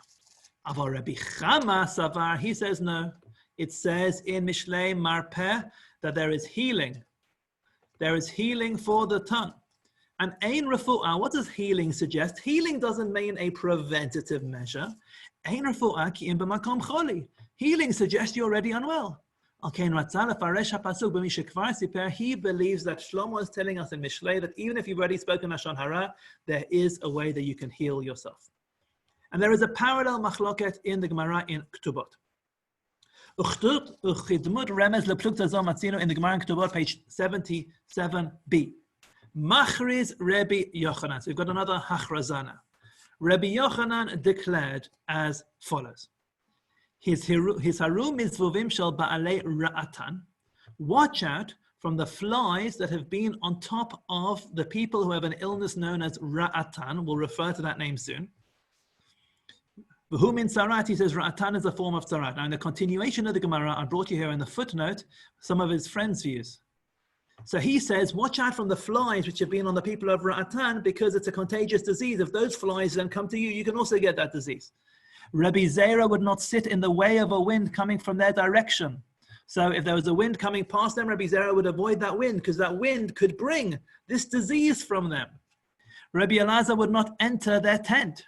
S8: Aval Rabbi Chama Savar, he says no. It says in Mishlei Marpeh that there is healing. There is healing for the tongue. And ein refu'ah, what does healing suggest? Healing doesn't mean a preventative measure. Ein refu'ah ki im b'makom choli. Healing suggests you're already unwell. He believes that Shlomo is telling us in Mishlei that even if you've already spoken lashon hara, there is a way that you can heal yourself. And there is a parallel machloket in the Gemara in Ktubot. In the Gemara in Ktubot, page 77b. Machriz Rabbi Yochanan. So we've got another hachrazana. Rabbi Yochanan declared as follows. His haru mitzvovim shel ba'alei ra'atan. Watch out from the flies that have been on top of the people who have an illness known as ra'atan. We'll refer to that name soon. V'hu min tzarat, he says ra'atan is a form of tzarat. Now in the continuation of the Gemara, I brought you here in the footnote some of his friends' views. So he says, watch out from the flies which have been on the people of ra'atan because it's a contagious disease. If those flies then come to you, you can also get that disease. Rabbi Zera would not sit in the way of a wind coming from their direction. So if there was a wind coming past them, Rabbi Zera would avoid that wind because that wind could bring this disease from them. Rabbi Elazar would not enter their tent.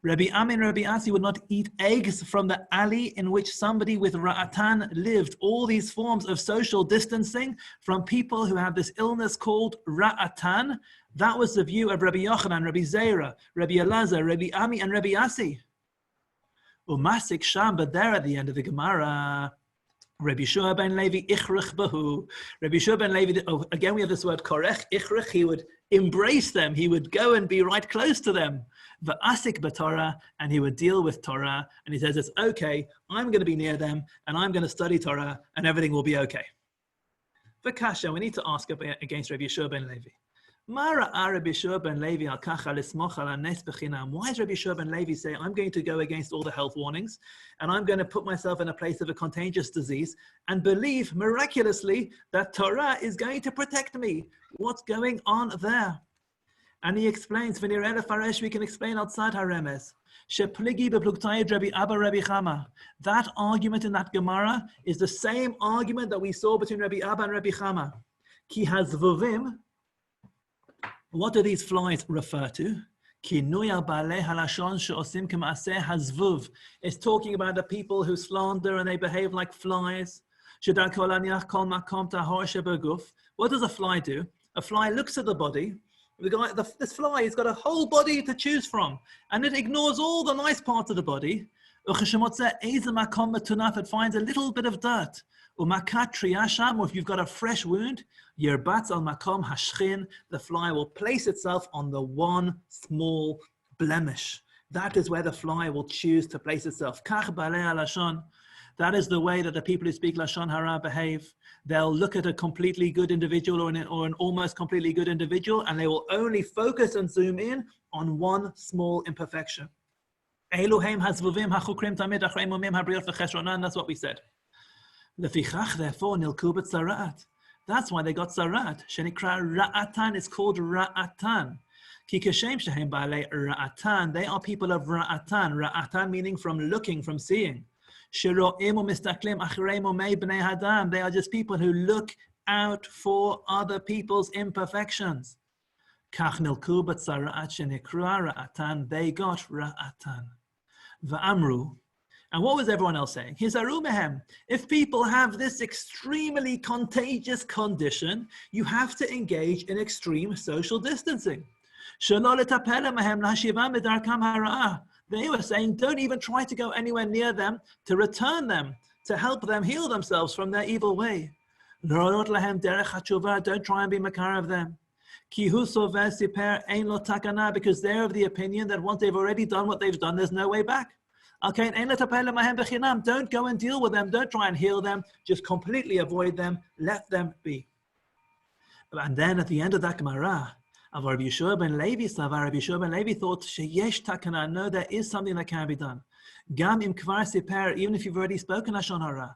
S8: Rabbi Ami and Rabbi Asi would not eat eggs from the alley in which somebody with ra'atan lived. All these forms of social distancing from people who have this illness called ra'atan. That was the view of Rabbi Yochanan, Rabbi Zera, Rabbi Elazar, Rabbi Ami, and Rabbi Asi. Umasik Sham, but there at the end of the Gemara, Rabbi Shua ben Levi ichrich bahu. Rabbi Shua ben Levi, again we have this word korech, ichrich, he would embrace them, he would go and be right close to them. V'asik b'Torah, and he would deal with Torah, and he says it's okay, I'm going to be near them, and I'm going to study Torah, and everything will be okay. V'kasha, we need to ask against Rabbi Shua ben Levi. Why is Rabbi Shua ben Levi say, I'm going to go against all the health warnings and I'm going to put myself in a place of a contagious disease and believe miraculously that Torah is going to protect me? What's going on there? And he explains, we can explain outside Haremes. That argument in that Gemara is the same argument that we saw between Rabbi Abba and Rabbi Chama. Ki hazvuvim. What do these flies refer to? It's talking about the people who slander and they behave like flies. What does a fly do? A fly looks at the body. This fly has got a whole body to choose from, and it ignores all the nice parts of the body. It finds a little bit of dirt. Or if you've got a fresh wound, the fly will place itself on the one small blemish. That is where the fly will choose to place itself. That is the way that the people who speak Lashon Hara behave. They'll look at a completely good individual or an almost completely good individual, and they will only focus and zoom in on one small imperfection. That's what we said. Therefore, nilku b'tzarat. That's why they got tzarat. Shenikra ra'atan is called ra'atan. Ki kashem shehem ba'alei ra'atan. They are people of ra'atan. Ra'atan meaning from looking, from seeing. Shiro'im u'mistaklim achrei momei b'nei hadam. They are just people who look out for other people's imperfections. Kach nilku b'tzarat shenikra ra'atan. They got ra'atan. Va'amru. And what was everyone else saying? If people have this extremely contagious condition, you have to engage in extreme social distancing. They were saying, don't even try to go anywhere near them to return them, to help them heal themselves from their evil way. Don't try and be makar of them. Because they're of the opinion that once they've already done what they've done, there's no way back. Okay, don't go and deal with them. Don't try and heal them. Just completely avoid them. Let them be. And then at the end of that Gemara, Rabbi Shua ben Levi thought, Sheyesh takana, no, there is something that can be done. Gam im kvar siper, even if you've already spoken Lashon Hara.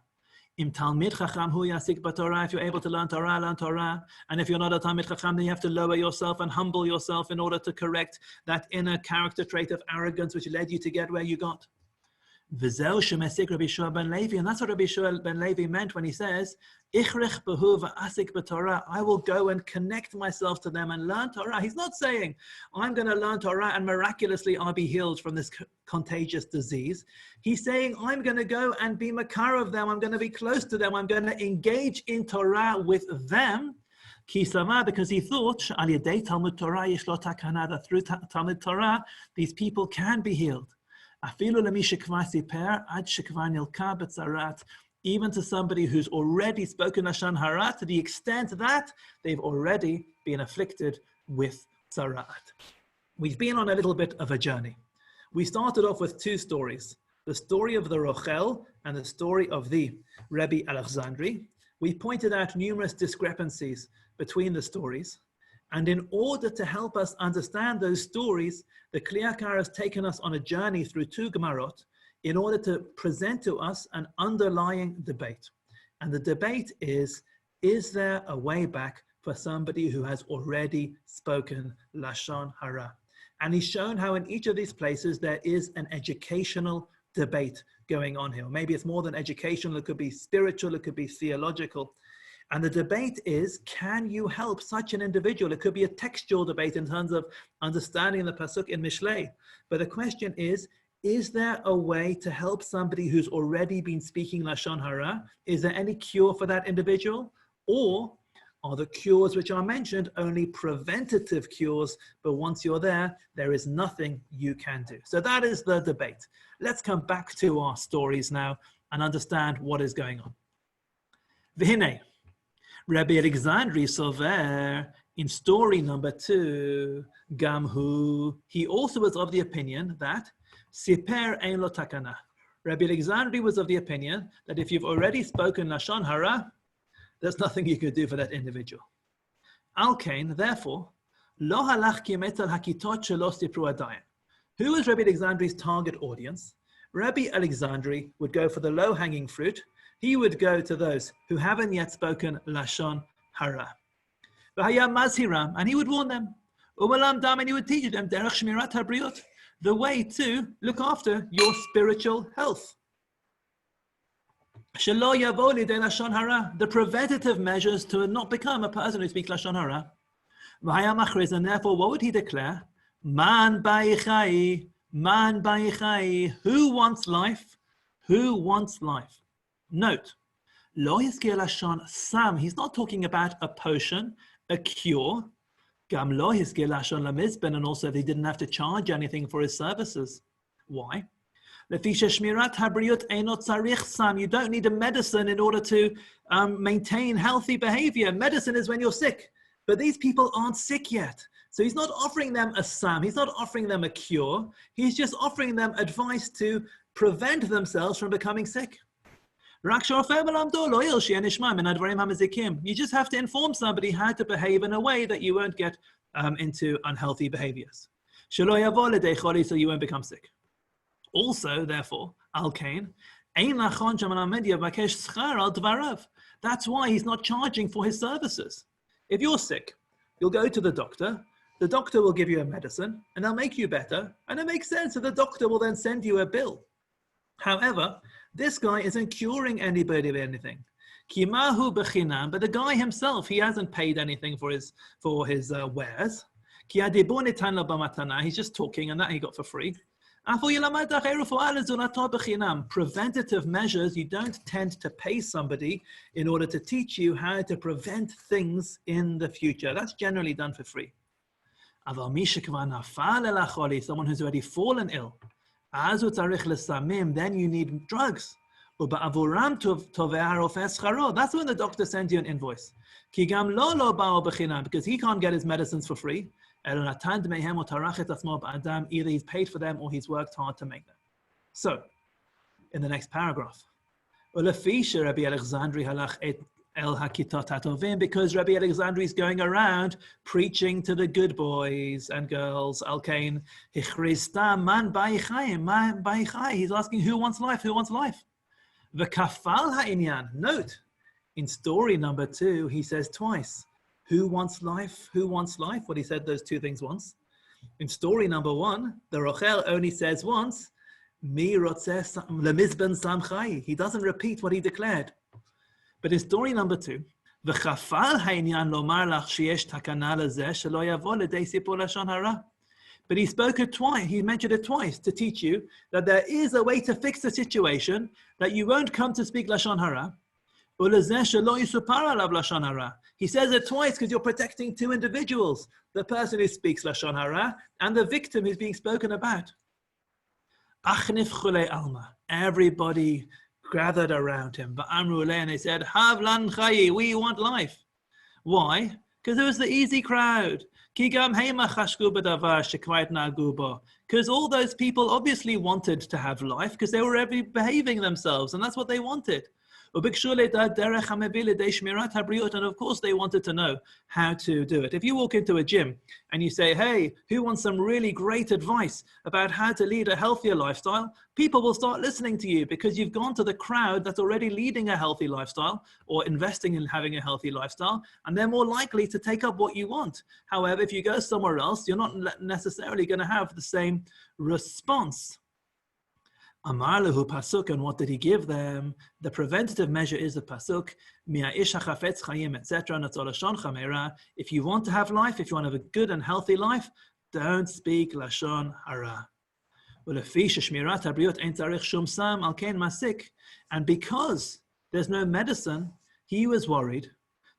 S8: Im talmid chacham hu yasik b'Torah, if you're able to learn Torah, learn Torah. And if you're not a talmid chacham, then you have to lower yourself and humble yourself in order to correct that inner character trait of arrogance which led you to get where you got. Rabbi Shua ben Levi, and that's what Rabbi Shua ben Levi meant when he says, "Ichrich behu v'asik b'Torah." I will go and connect myself to them and learn Torah. He's not saying I'm going to learn Torah and miraculously I'll be healed from this contagious disease. He's saying I'm going to go and be makar of them. I'm going to be close to them. I'm going to engage in Torah with them. Because he thought that through Talmud Torah, these people can be healed. Even to somebody who's already spoken Lashon Hara, to the extent that they've already been afflicted with tzarat. We've been on a little bit of a journey. We started off with two stories, the story of the Rochel and the story of the Rebbe Alexandri. We pointed out numerous discrepancies between the stories. And in order to help us understand those stories, the Kli Yakar has taken us on a journey through 2 Gemarot in order to present to us an underlying debate. And the debate is there a way back for somebody who has already spoken Lashon Hara? And he's shown how in each of these places there is an educational debate going on here. Maybe it's more than educational, it could be spiritual, it could be theological. And the debate is, can you help such an individual? It could be a textual debate in terms of understanding the Pasuk in Mishlei. But the question is there a way to help somebody who's already been speaking Lashon Hara? Is there any cure for that individual? Or are the cures which are mentioned only preventative cures, but once you're there, there is nothing you can do? So that is the debate. Let's come back to our stories now and understand what is going on. V'hinei, Rabbi Alexandri Sover, in story number 2, Gamhu, he also was of the opinion that Siper ein lo takana. Rabbi Alexandri was of the opinion that if you've already spoken Lashon Hara, there's nothing you could do for that individual. Al kain, therefore, lo halach kimet al hakitot shelo sipru adayin. Who was Rabbi Alexandri's target audience? Rabbi Alexandri would go for the low-hanging fruit. He would go to those who haven't yet spoken Lashon Hara. And he would warn them. And he would teach them the way to look after your spiritual health. The preventative measures to not become a person who speaks Lashon Hara. And therefore, what would he declare? Man ba'ichai, man ba'ichai. Who wants life? Who wants life? Note, lo yizkir lashon sam. He's not talking about a potion, a cure. Gam lo yizkir lashon lamizben, and also they didn't have to charge anything for his services. Why? Lefi shemirat habriyut einot tzarich sam. You don't need a medicine in order to maintain healthy behavior. Medicine is when you're sick, but these people aren't sick yet. So he's not offering them a sam. He's not offering them a cure. He's just offering them advice to prevent themselves from becoming sick. You just have to inform somebody how to behave in a way that you won't get into unhealthy behaviors. So you won't become sick. Also, therefore, Al-Kain, that's why he's not charging for his services. If you're sick, you'll go to the doctor will give you a medicine, and they'll make you better, and it makes sense that the doctor will then send you a bill. However, this guy isn't curing anybody of anything. Kimahu b'chinam, but the guy himself, he hasn't paid anything for his wares. He's just talking, and that he got for free. Preventative measures, you don't tend to pay somebody in order to teach you how to prevent things in the future. That's generally done for free. Someone who's already fallen ill, then you need drugs. That's when the doctor sends you an invoice. Because he can't get his medicines for free. Either he's paid for them or he's worked hard to make them. So, in the next paragraph, because Rabbi Alexandri is going around preaching to the good boys and girls. Al-Kain, he's asking who wants life, who wants life. Note, in story number 2, he says twice, who wants life, who wants life? Well, he said those two things once. In story number 1, the Rochel only says once, he doesn't repeat what he declared. But in story number 2, but he spoke it twice, he mentioned it twice to teach you that there is a way to fix the situation, that you won't come to speak Lashon Hara. He says it twice because you're protecting two individuals, the person who speaks Lashon Hara and the victim who's being spoken about. Everybody gathered around him, and they said, Havlan Chayi, we want life. Why? Because it was the easy crowd. Because all those people obviously wanted to have life because they were already behaving themselves, and that's what they wanted. And of course, they wanted to know how to do it. If you walk into a gym and you say, hey, who wants some really great advice about how to lead a healthier lifestyle? People will start listening to you because you've gone to the crowd that's already leading a healthy lifestyle or investing in having a healthy lifestyle, and they're more likely to take up what you want. However, if you go somewhere else, you're not necessarily going to have the same response. Amar lehu pasuk, and what did he give them? The preventative measure is the pasuk, mi'a'ish hachafetz chayim, etc. Natzolashon chamera. If you want to have life, if you want to have a good and healthy life, don't speak lashon hara. Ulefi sheshmirat habriut ein tzarich shum sam al kein masik. And because there's no medicine, he was worried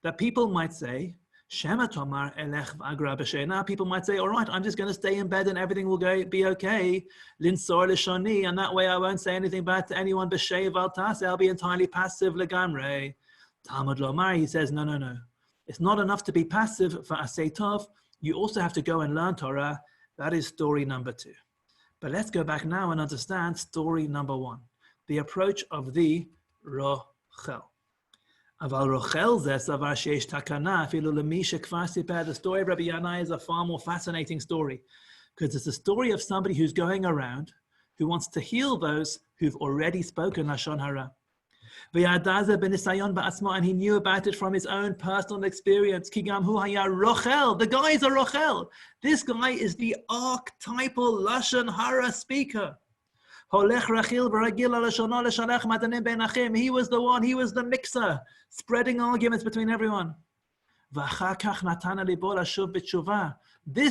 S8: that people might say, Shema tomar elech v'agra b'sheina. People might say, all right, I'm just going to stay in bed and everything will be okay. Linsor lishoni, and that way I won't say anything bad to anyone. B'shei v'altase, I'll be entirely passive legamre. Talmud lomar, he says, no. It's not enough to be passive for asay tov. You also have to go and learn Torah. That is story number 2. But let's go back now and understand story number 1, the approach of the Rochel. The story of Rabbi Yanai is a far more fascinating story because it's a story of somebody who's going around who wants to heal those who've already spoken Lashon Hara. And he knew about it from his own personal experience. The guy is a Rochel. This guy is the archetypal Lashon Hara speaker. He was the one, he was the mixer, spreading arguments between everyone. This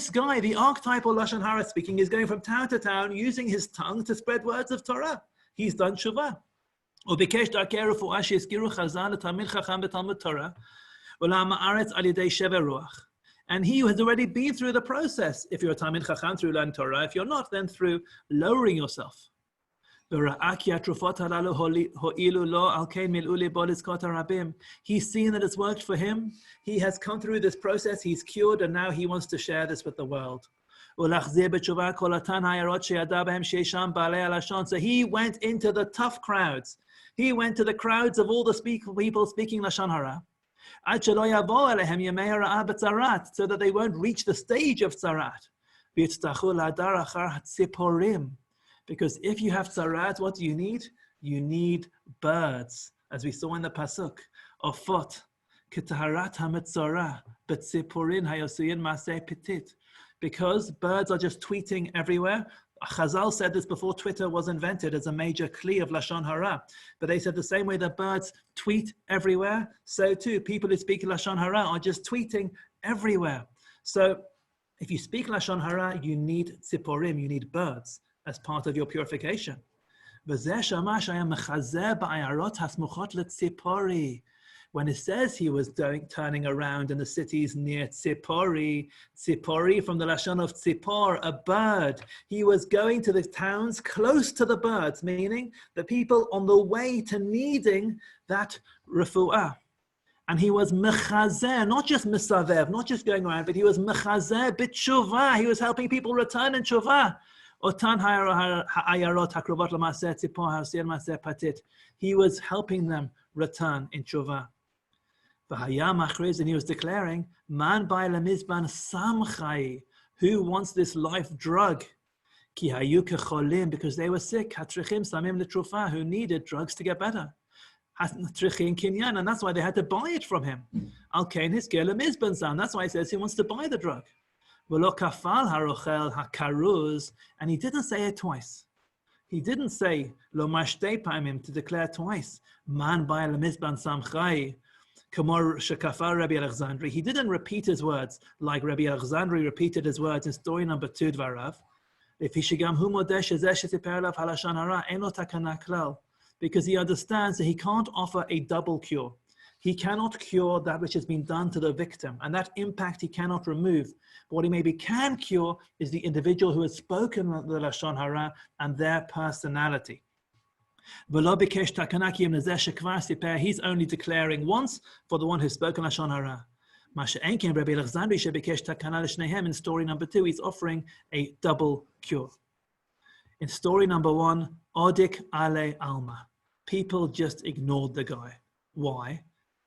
S8: guy, the archetypal Lashon Hara speaking, is going from town to town using his tongue to spread words of Torah. He's done tshuva. And he has already been through the process. If you're a Talmid Chacham, through learning Torah. If you're not, then through lowering yourself. He's seen that it's worked for him. He has come through this process. He's cured, and now he wants to share this with the world. So he went into the tough crowds. He went to the crowds of all the people speaking Lashon Hara, so that they won't reach the stage of Tzarat. Because if you have Tzarat, what do you need? You need birds, as we saw in the Pasuk, Ofot, K'taharat HaMetzorah, B'tzipurin Hayosuyin Maseh Petit. Because birds are just tweeting everywhere. Chazal said this before Twitter was invented as a major Kli of Lashon Hara. But they said the same way that birds tweet everywhere, so too people who speak Lashon Hara are just tweeting everywhere. So if you speak Lashon Hara, you need tziporim, you need birds as part of your purification. When it says he was turning around in the cities near Tzipori from the Lashon of Tzipor, a bird. He was going to the towns close to the birds, meaning the people on the way to needing that refuah. And he was mechazeh, not just misavev, not just going around, but he was mechazeh b'tshuvah. He was helping people return in tshuvah. He was helping them return in tshuvah. And he was declaring, Man by lemizban samchai, who wants this life drug? Because they were sick, who needed drugs to get better. And that's why they had to buy it from him. That's why he says he wants to buy the drug. And he didn't say it twice. He didn't say lo mashtei pa'amim, to declare twice. Man by lemizban samchai. He didn't repeat his words like Rabbi Alexandri repeated his words in story number 2 Dvarav. Because he understands that he can't offer a double cure. He cannot cure that which has been done to the victim, and that impact he cannot remove. But what he maybe can cure is the individual who has spoken the Lashon Hara and their personality. He's only declaring once for the one who's spoken Lashon Hara. In story number 2, he's offering a double cure. In story number 1, Odik Ale Alma. people just ignored the guy. Why?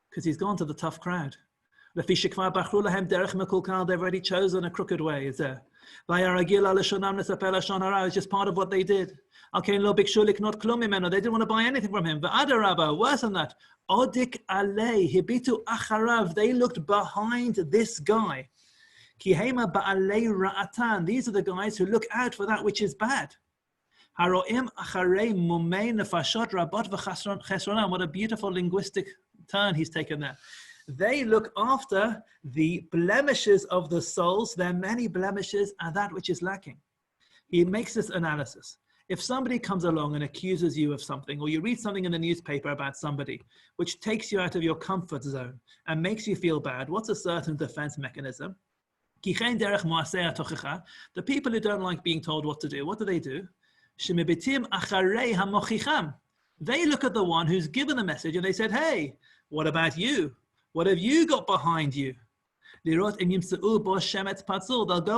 S8: Because he's gone to the tough crowd. They've already chosen a crooked way, is there? It's just part of what they did. They didn't want to buy anything from him. Worse than that, they looked behind this guy. These are the guys who look out for that which is bad. What a beautiful linguistic turn he's taken there. They look after the blemishes of the souls, their many blemishes, and that which is lacking. He makes this analysis. If somebody comes along and accuses you of something, or you read something in the newspaper about somebody, which takes you out of your comfort zone and makes you feel bad, what's a certain defense mechanism? The people who don't like being told what to do, what do? They look at the one who's given the message and they said, hey, what about you? What have you got behind you? They'll go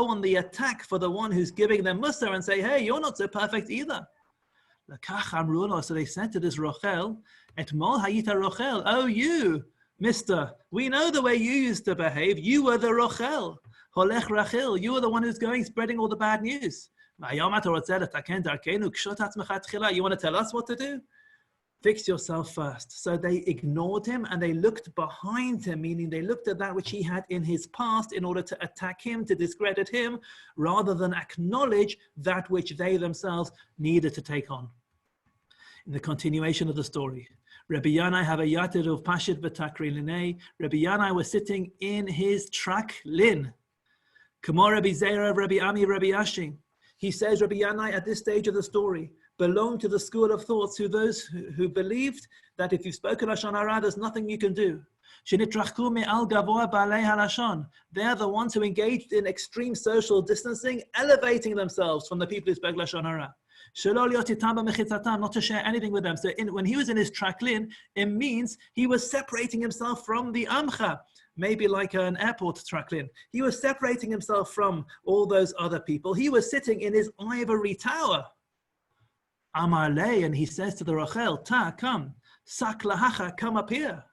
S8: on the attack for the one who's giving them mussar and say, hey, you're not so perfect either. So they said to this Rochel, oh, you, mister, we know the way you used to behave. You were the Rochel. You were the one who's going, spreading all the bad news. You want to tell us what to do? Fix yourself first. So they ignored him and they looked behind him, meaning they looked at that which he had in his past in order to attack him, to discredit him, rather than acknowledge that which they themselves needed to take on. In the continuation of the story, Rabbi Yanai have a yatir of Pashit v'takri linei. Rabbi Yanai was sitting in his traklin. Kamo Rabbi Zera, Rabbi Ami, Rabbi Ashi. He says Rabbi Yanai at this stage of the story belonged to the school of thoughts those who believed that if you've spoken Lashon Hara, there's nothing you can do. They're the ones who engaged in extreme social distancing, elevating themselves from the people who spoke Lashon Hara. Not to share anything with them. So when he was in his traklin, it means he was separating himself from the Amcha, maybe like an airport traklin. He was separating himself from all those other people. He was sitting in his ivory tower. Amalei, and he says to the Rachel, Ta, come, sak lahacha, come up here.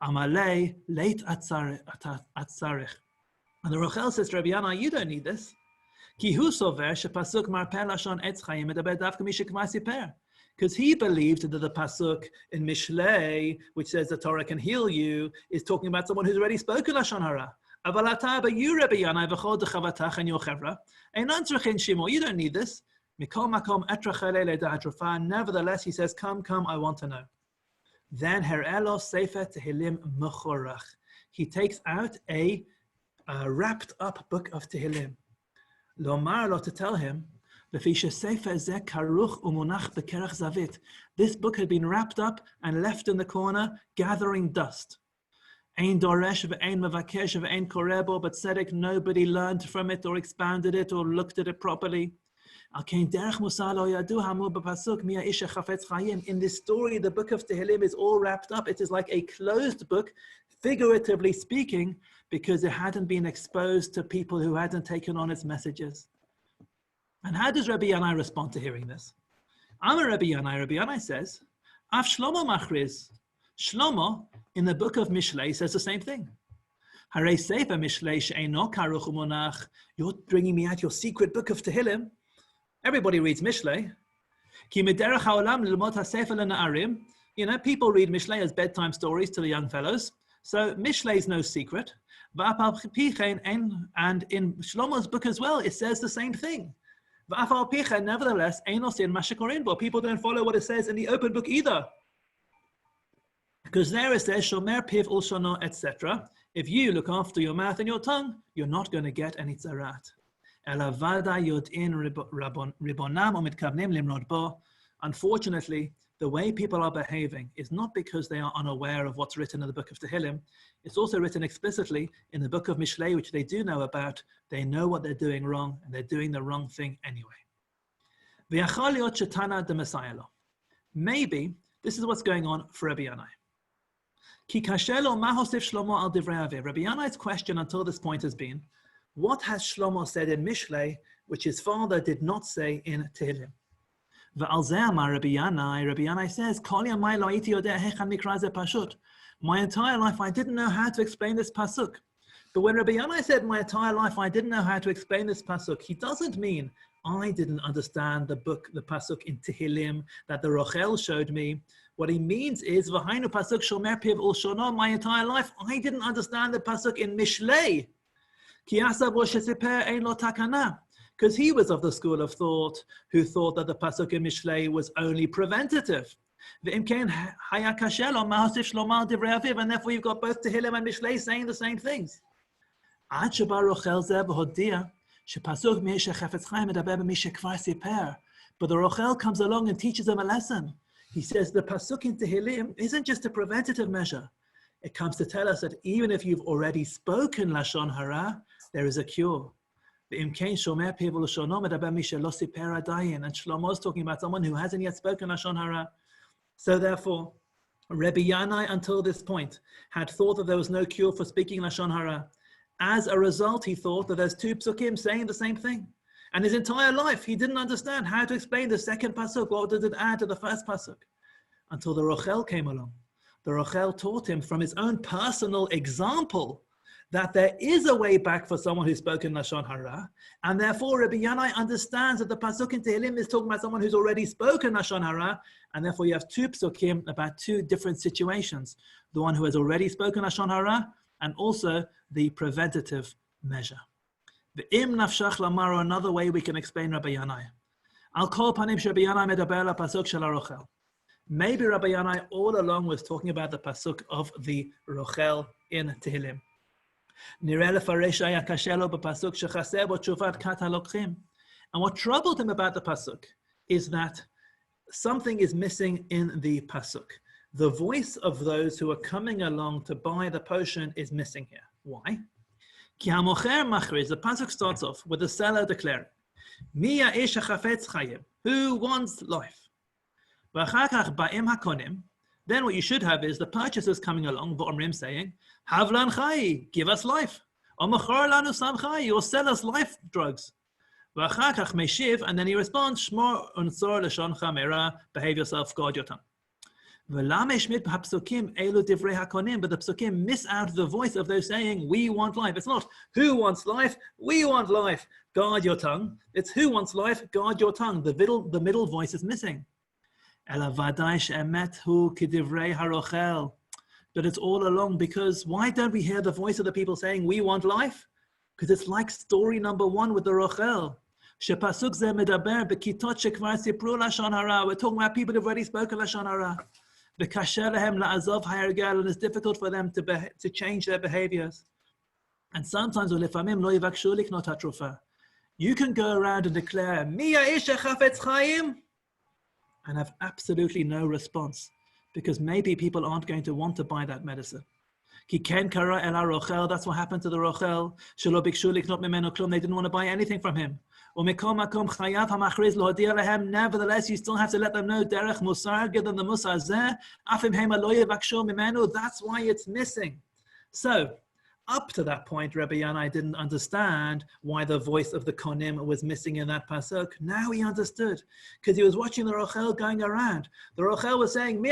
S8: Amalei, late atzarech. And the Rachel says to Rabbi Yanai, you don't need this. Because he believed that the pasuk in Mishlei, which says the Torah can heal you, is talking about someone who's already spoken Lashon Hara. But you, Rabbi Yanai, v'chol dechavatach and your chevra, einan tzrechin shimo, you don't need this. Nevertheless, he says, come, I want to know. Then Her'elo Sefer Tehillim Mechorach. He takes out a wrapped up book of Tehillim. Lomar lo, to tell him, this book had been wrapped up and left in the corner, gathering dust. Ein doresh ve'ein mevakesh ve'ein korebo, but Tzedek, nobody learned from it or expounded it or looked at it properly. In this story, the book of Tehillim is all wrapped up. It is like a closed book, figuratively speaking, because it hadn't been exposed to people who hadn't taken on its messages. And how does Rabbi Yanai respond to hearing this? Amar Rabbi Yanai says, Af Shlomo machriz. Shlomo, in the book of Mishlei, says the same thing. Harei Sefer Mishlei she'eino karuch u'monach. You're bringing me out your secret book of Tehillim. Everybody reads Mishlei. You know, people read Mishlei as bedtime stories to the young fellows. So Mishlei is no secret. And in Shlomo's book as well, it says the same thing. Nevertheless, people don't follow what it says in the open book either. Because there it says, Shomer piv ulshono, etc. If you look after your mouth and your tongue, you're not going to get any tzarat. Unfortunately, the way people are behaving is not because they are unaware of what's written in the book of Tehillim. It's also written explicitly in the book of Mishlei, which they do know about. They know what they're doing wrong, and they're doing the wrong thing anyway. Maybe this is what's going on for Rabbi Yanai. Rabbi Yanai's question until this point has been, what has Shlomo said in Mishlei, which his father did not say in Tehillim? Rabbi Yanai says, my entire life I didn't know how to explain this pasuk. But when Rabbi Yanai said, my entire life I didn't know how to explain this pasuk, he doesn't mean I didn't understand the pasuk in Tehillim that the Rochel showed me. What he means is, V'hainu pasuk shomer piv ulshono, my entire life I didn't understand the pasuk in Mishlei. Ki asav shesiper ein lo takana. Because he was of the school of thought who thought that the pasuk in Mishlei was only preventative. And therefore you've got both Tehillim and Mishlei saying the same things. But the Rochel comes along and teaches them a lesson. He says the pasuk in Tehillim isn't just a preventative measure. It comes to tell us that even if you've already spoken Lashon Hara, there is a cure. And Shlomo is talking about someone who hasn't yet spoken Lashon Hara. So therefore, Rabbi Yanai, until this point, had thought that there was no cure for speaking Lashon Hara. As a result, he thought that there's two psukim saying the same thing. And his entire life, he didn't understand how to explain the second pasuk. What did it add to the first pasuk? Until the Rochel came along. The Rochel taught him from his own personal example that there is a way back for someone who's spoken Lashon Hara, and therefore Rabbi Yanai understands that the pasuk in Tehillim is talking about someone who's already spoken Lashon Hara, and therefore you have two psukim about two different situations: the one who has already spoken Lashon Hara, and also the preventative measure. The im nafshach lamar, another way we can explain Rabbi Yanai. Al kol panim Rabbi Yanai medaber la pasuk shel Rochel. Maybe Rabbi Yanai all along was talking about the pasuk of the Rochel in Tehillim. And what troubled him about the pasuk is that something is missing in the pasuk. The voice of those who are coming along to buy the potion is missing here. Why? The pasuk starts off with the seller declaring, who wants life? Then what you should have is the purchasers coming along, v'omrim, saying, Havlan chai, give us life. Or mechor lanu sam chai, or sell us life drugs. V'achakach meshiv, and then he responds, Shmor unsor lashon chamera, behave yourself, guard your tongue. V'lam eshmit hapsukim elu divrei hakonim, but the psukim miss out the voice of those saying, we want life. It's not who wants life, we want life, guard your tongue. It's who wants life, guard your tongue. The middle voice is missing. But it's all along because why don't we hear the voice of the people saying we want life? Because it's like story number one with the Rochel. We're talking about people who've already spoken Lashon Hara. And it's difficult for them to change their behaviors. And sometimes you can go around and declare and have absolutely no response, because maybe people aren't going to want to buy that medicine. That's what happened to the Rochel. They didn't want to buy anything from him. Nevertheless, you still have to let them know, derech musar, give them the musar zeh, that's why it's missing. So, up to that point, Rabbi Yanai didn't understand why the voice of the Konim was missing in that pasuk. Now he understood, because he was watching the Rochel going around. The Rochel was saying,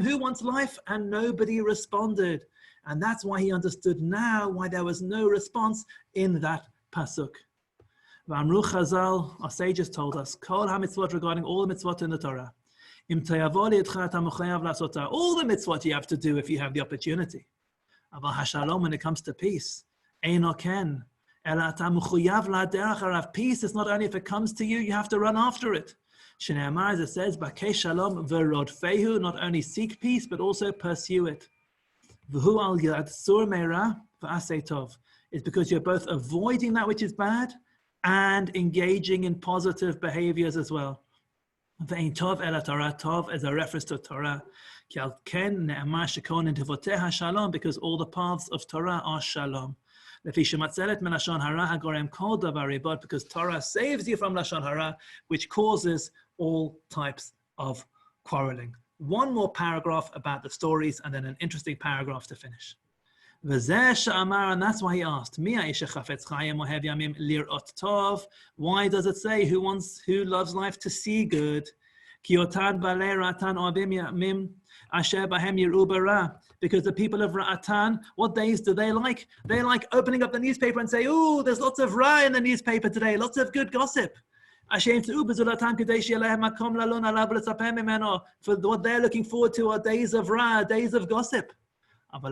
S8: who wants life? And nobody responded. And that's why he understood now why there was no response in that pasuk. V'amru Chazal, our sages told us, Kol ha-mitzvot, regarding all the mitzvot in the Torah. All the mitzvot you have to do if you have the opportunity. When it comes to peace, peace is not only if it comes to you, you have to run after it. As it says, not only seek peace, but also pursue it. It's because you're both avoiding that which is bad and engaging in positive behaviors as well. Tov is a reference to Torah. Because all the paths of Torah are shalom. Because Torah saves you from Lashon Hara, which causes all types of quarreling. One more paragraph about the stories and then an interesting paragraph to finish. V'zeh she'amar, and that's why he asked, Mi ha'isha chafetz chayim ohev yamim lir'ot tov. Why does it say who loves life to see good? Ki otan balei ra'atan ohavim yamim asher bahem yir'u bara. Because the people of Ra'atan, what days do they like? They like opening up the newspaper and say, "Oh, there's lots of Ra in the newspaper today, lots of good gossip." For what they're looking forward to are days of Ra, days of gossip. But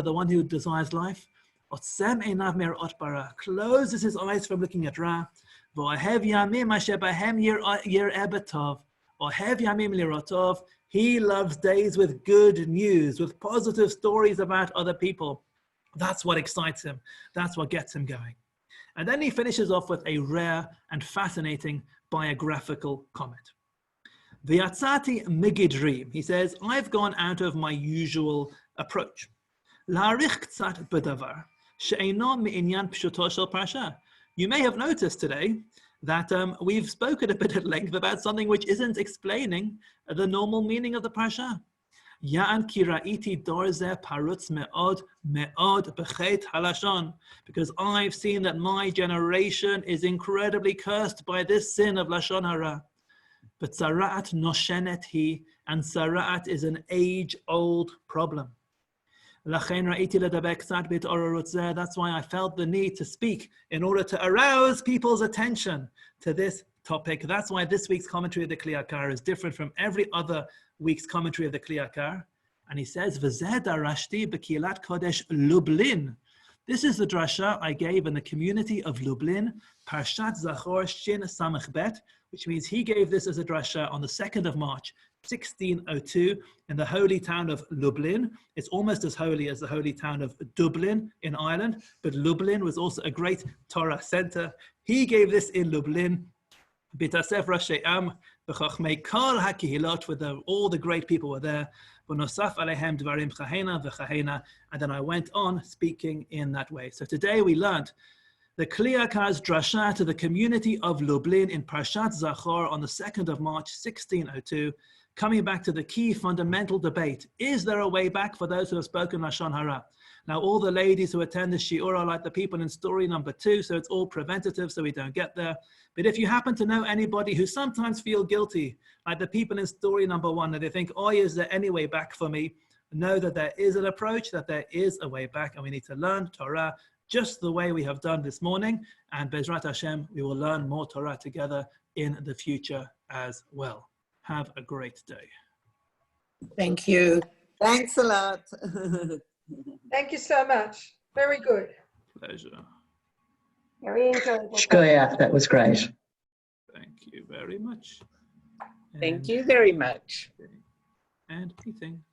S8: the one who desires life, closes his eyes from looking at Ra. He loves days with good news, with positive stories about other people. That's what excites him. That's what gets him going. And then he finishes off with a rare and fascinating biographical comment. V'yatzati migidri. He says, I've gone out of my usual approach. La'arich k'tzat b'davar she'eino mi'inyan pshuto shel parsha. You may have noticed today that we've spoken a bit at length about something which isn't explaining the normal meaning of the parsha. Ya'an ki ra'iti dor zeh parutz me'od b'chet halashon. Because I've seen that my generation is incredibly cursed by this sin of lashon hara. But tzara'at noshenet hi, and tzara'at is an age-old problem. That's why I felt the need to speak in order to arouse people's attention to this topic. That's why this week's commentary of the Kli Yakar is different from every other week's commentary of the Kli Yakar. And he says, V'zeh darashti b'kilat kodesh Lublin. This is the drasha I gave in the community of Lublin, Parshat Zachor Shin Samach Bet, which means he gave this as a drasha on the 2nd of March, 1602, in the holy town of Lublin. It's almost as holy as the holy town of Dublin in Ireland, but Lublin was also a great Torah center. He gave this in Lublin, B'tasef Rashi Am, B'chachmei Kol HaKehilot, with all the great people were there. V'nosaf Alehem Dvarim Chahena V'chahena, and then I went on speaking in that way. So today we learned the Kli Yakar's drasha to the community of Lublin in Parshat Zachor on the 2nd of March, 1602, coming back to the key fundamental debate. Is there a way back for those who have spoken Lashon Hara? Now, all the ladies who attend the shiur are like the people in story number 2, so it's all preventative, so we don't get there. But if you happen to know anybody who sometimes feel guilty, like the people in story number 1, and they think, oh, is there any way back for me? Know that there is an approach, that there is a way back, and we need to learn Torah just the way we have done this morning. And Bezrat Hashem, we will learn more Torah together in the future as well. Have a great day.
S5: Thank you.
S10: Thanks a lot.
S3: Thank you so much. Very good.
S8: Pleasure.
S4: Very enjoyable.
S11: Shkoyach, that was great.
S8: Thank you very much.
S5: Thank you very much.
S8: And anything.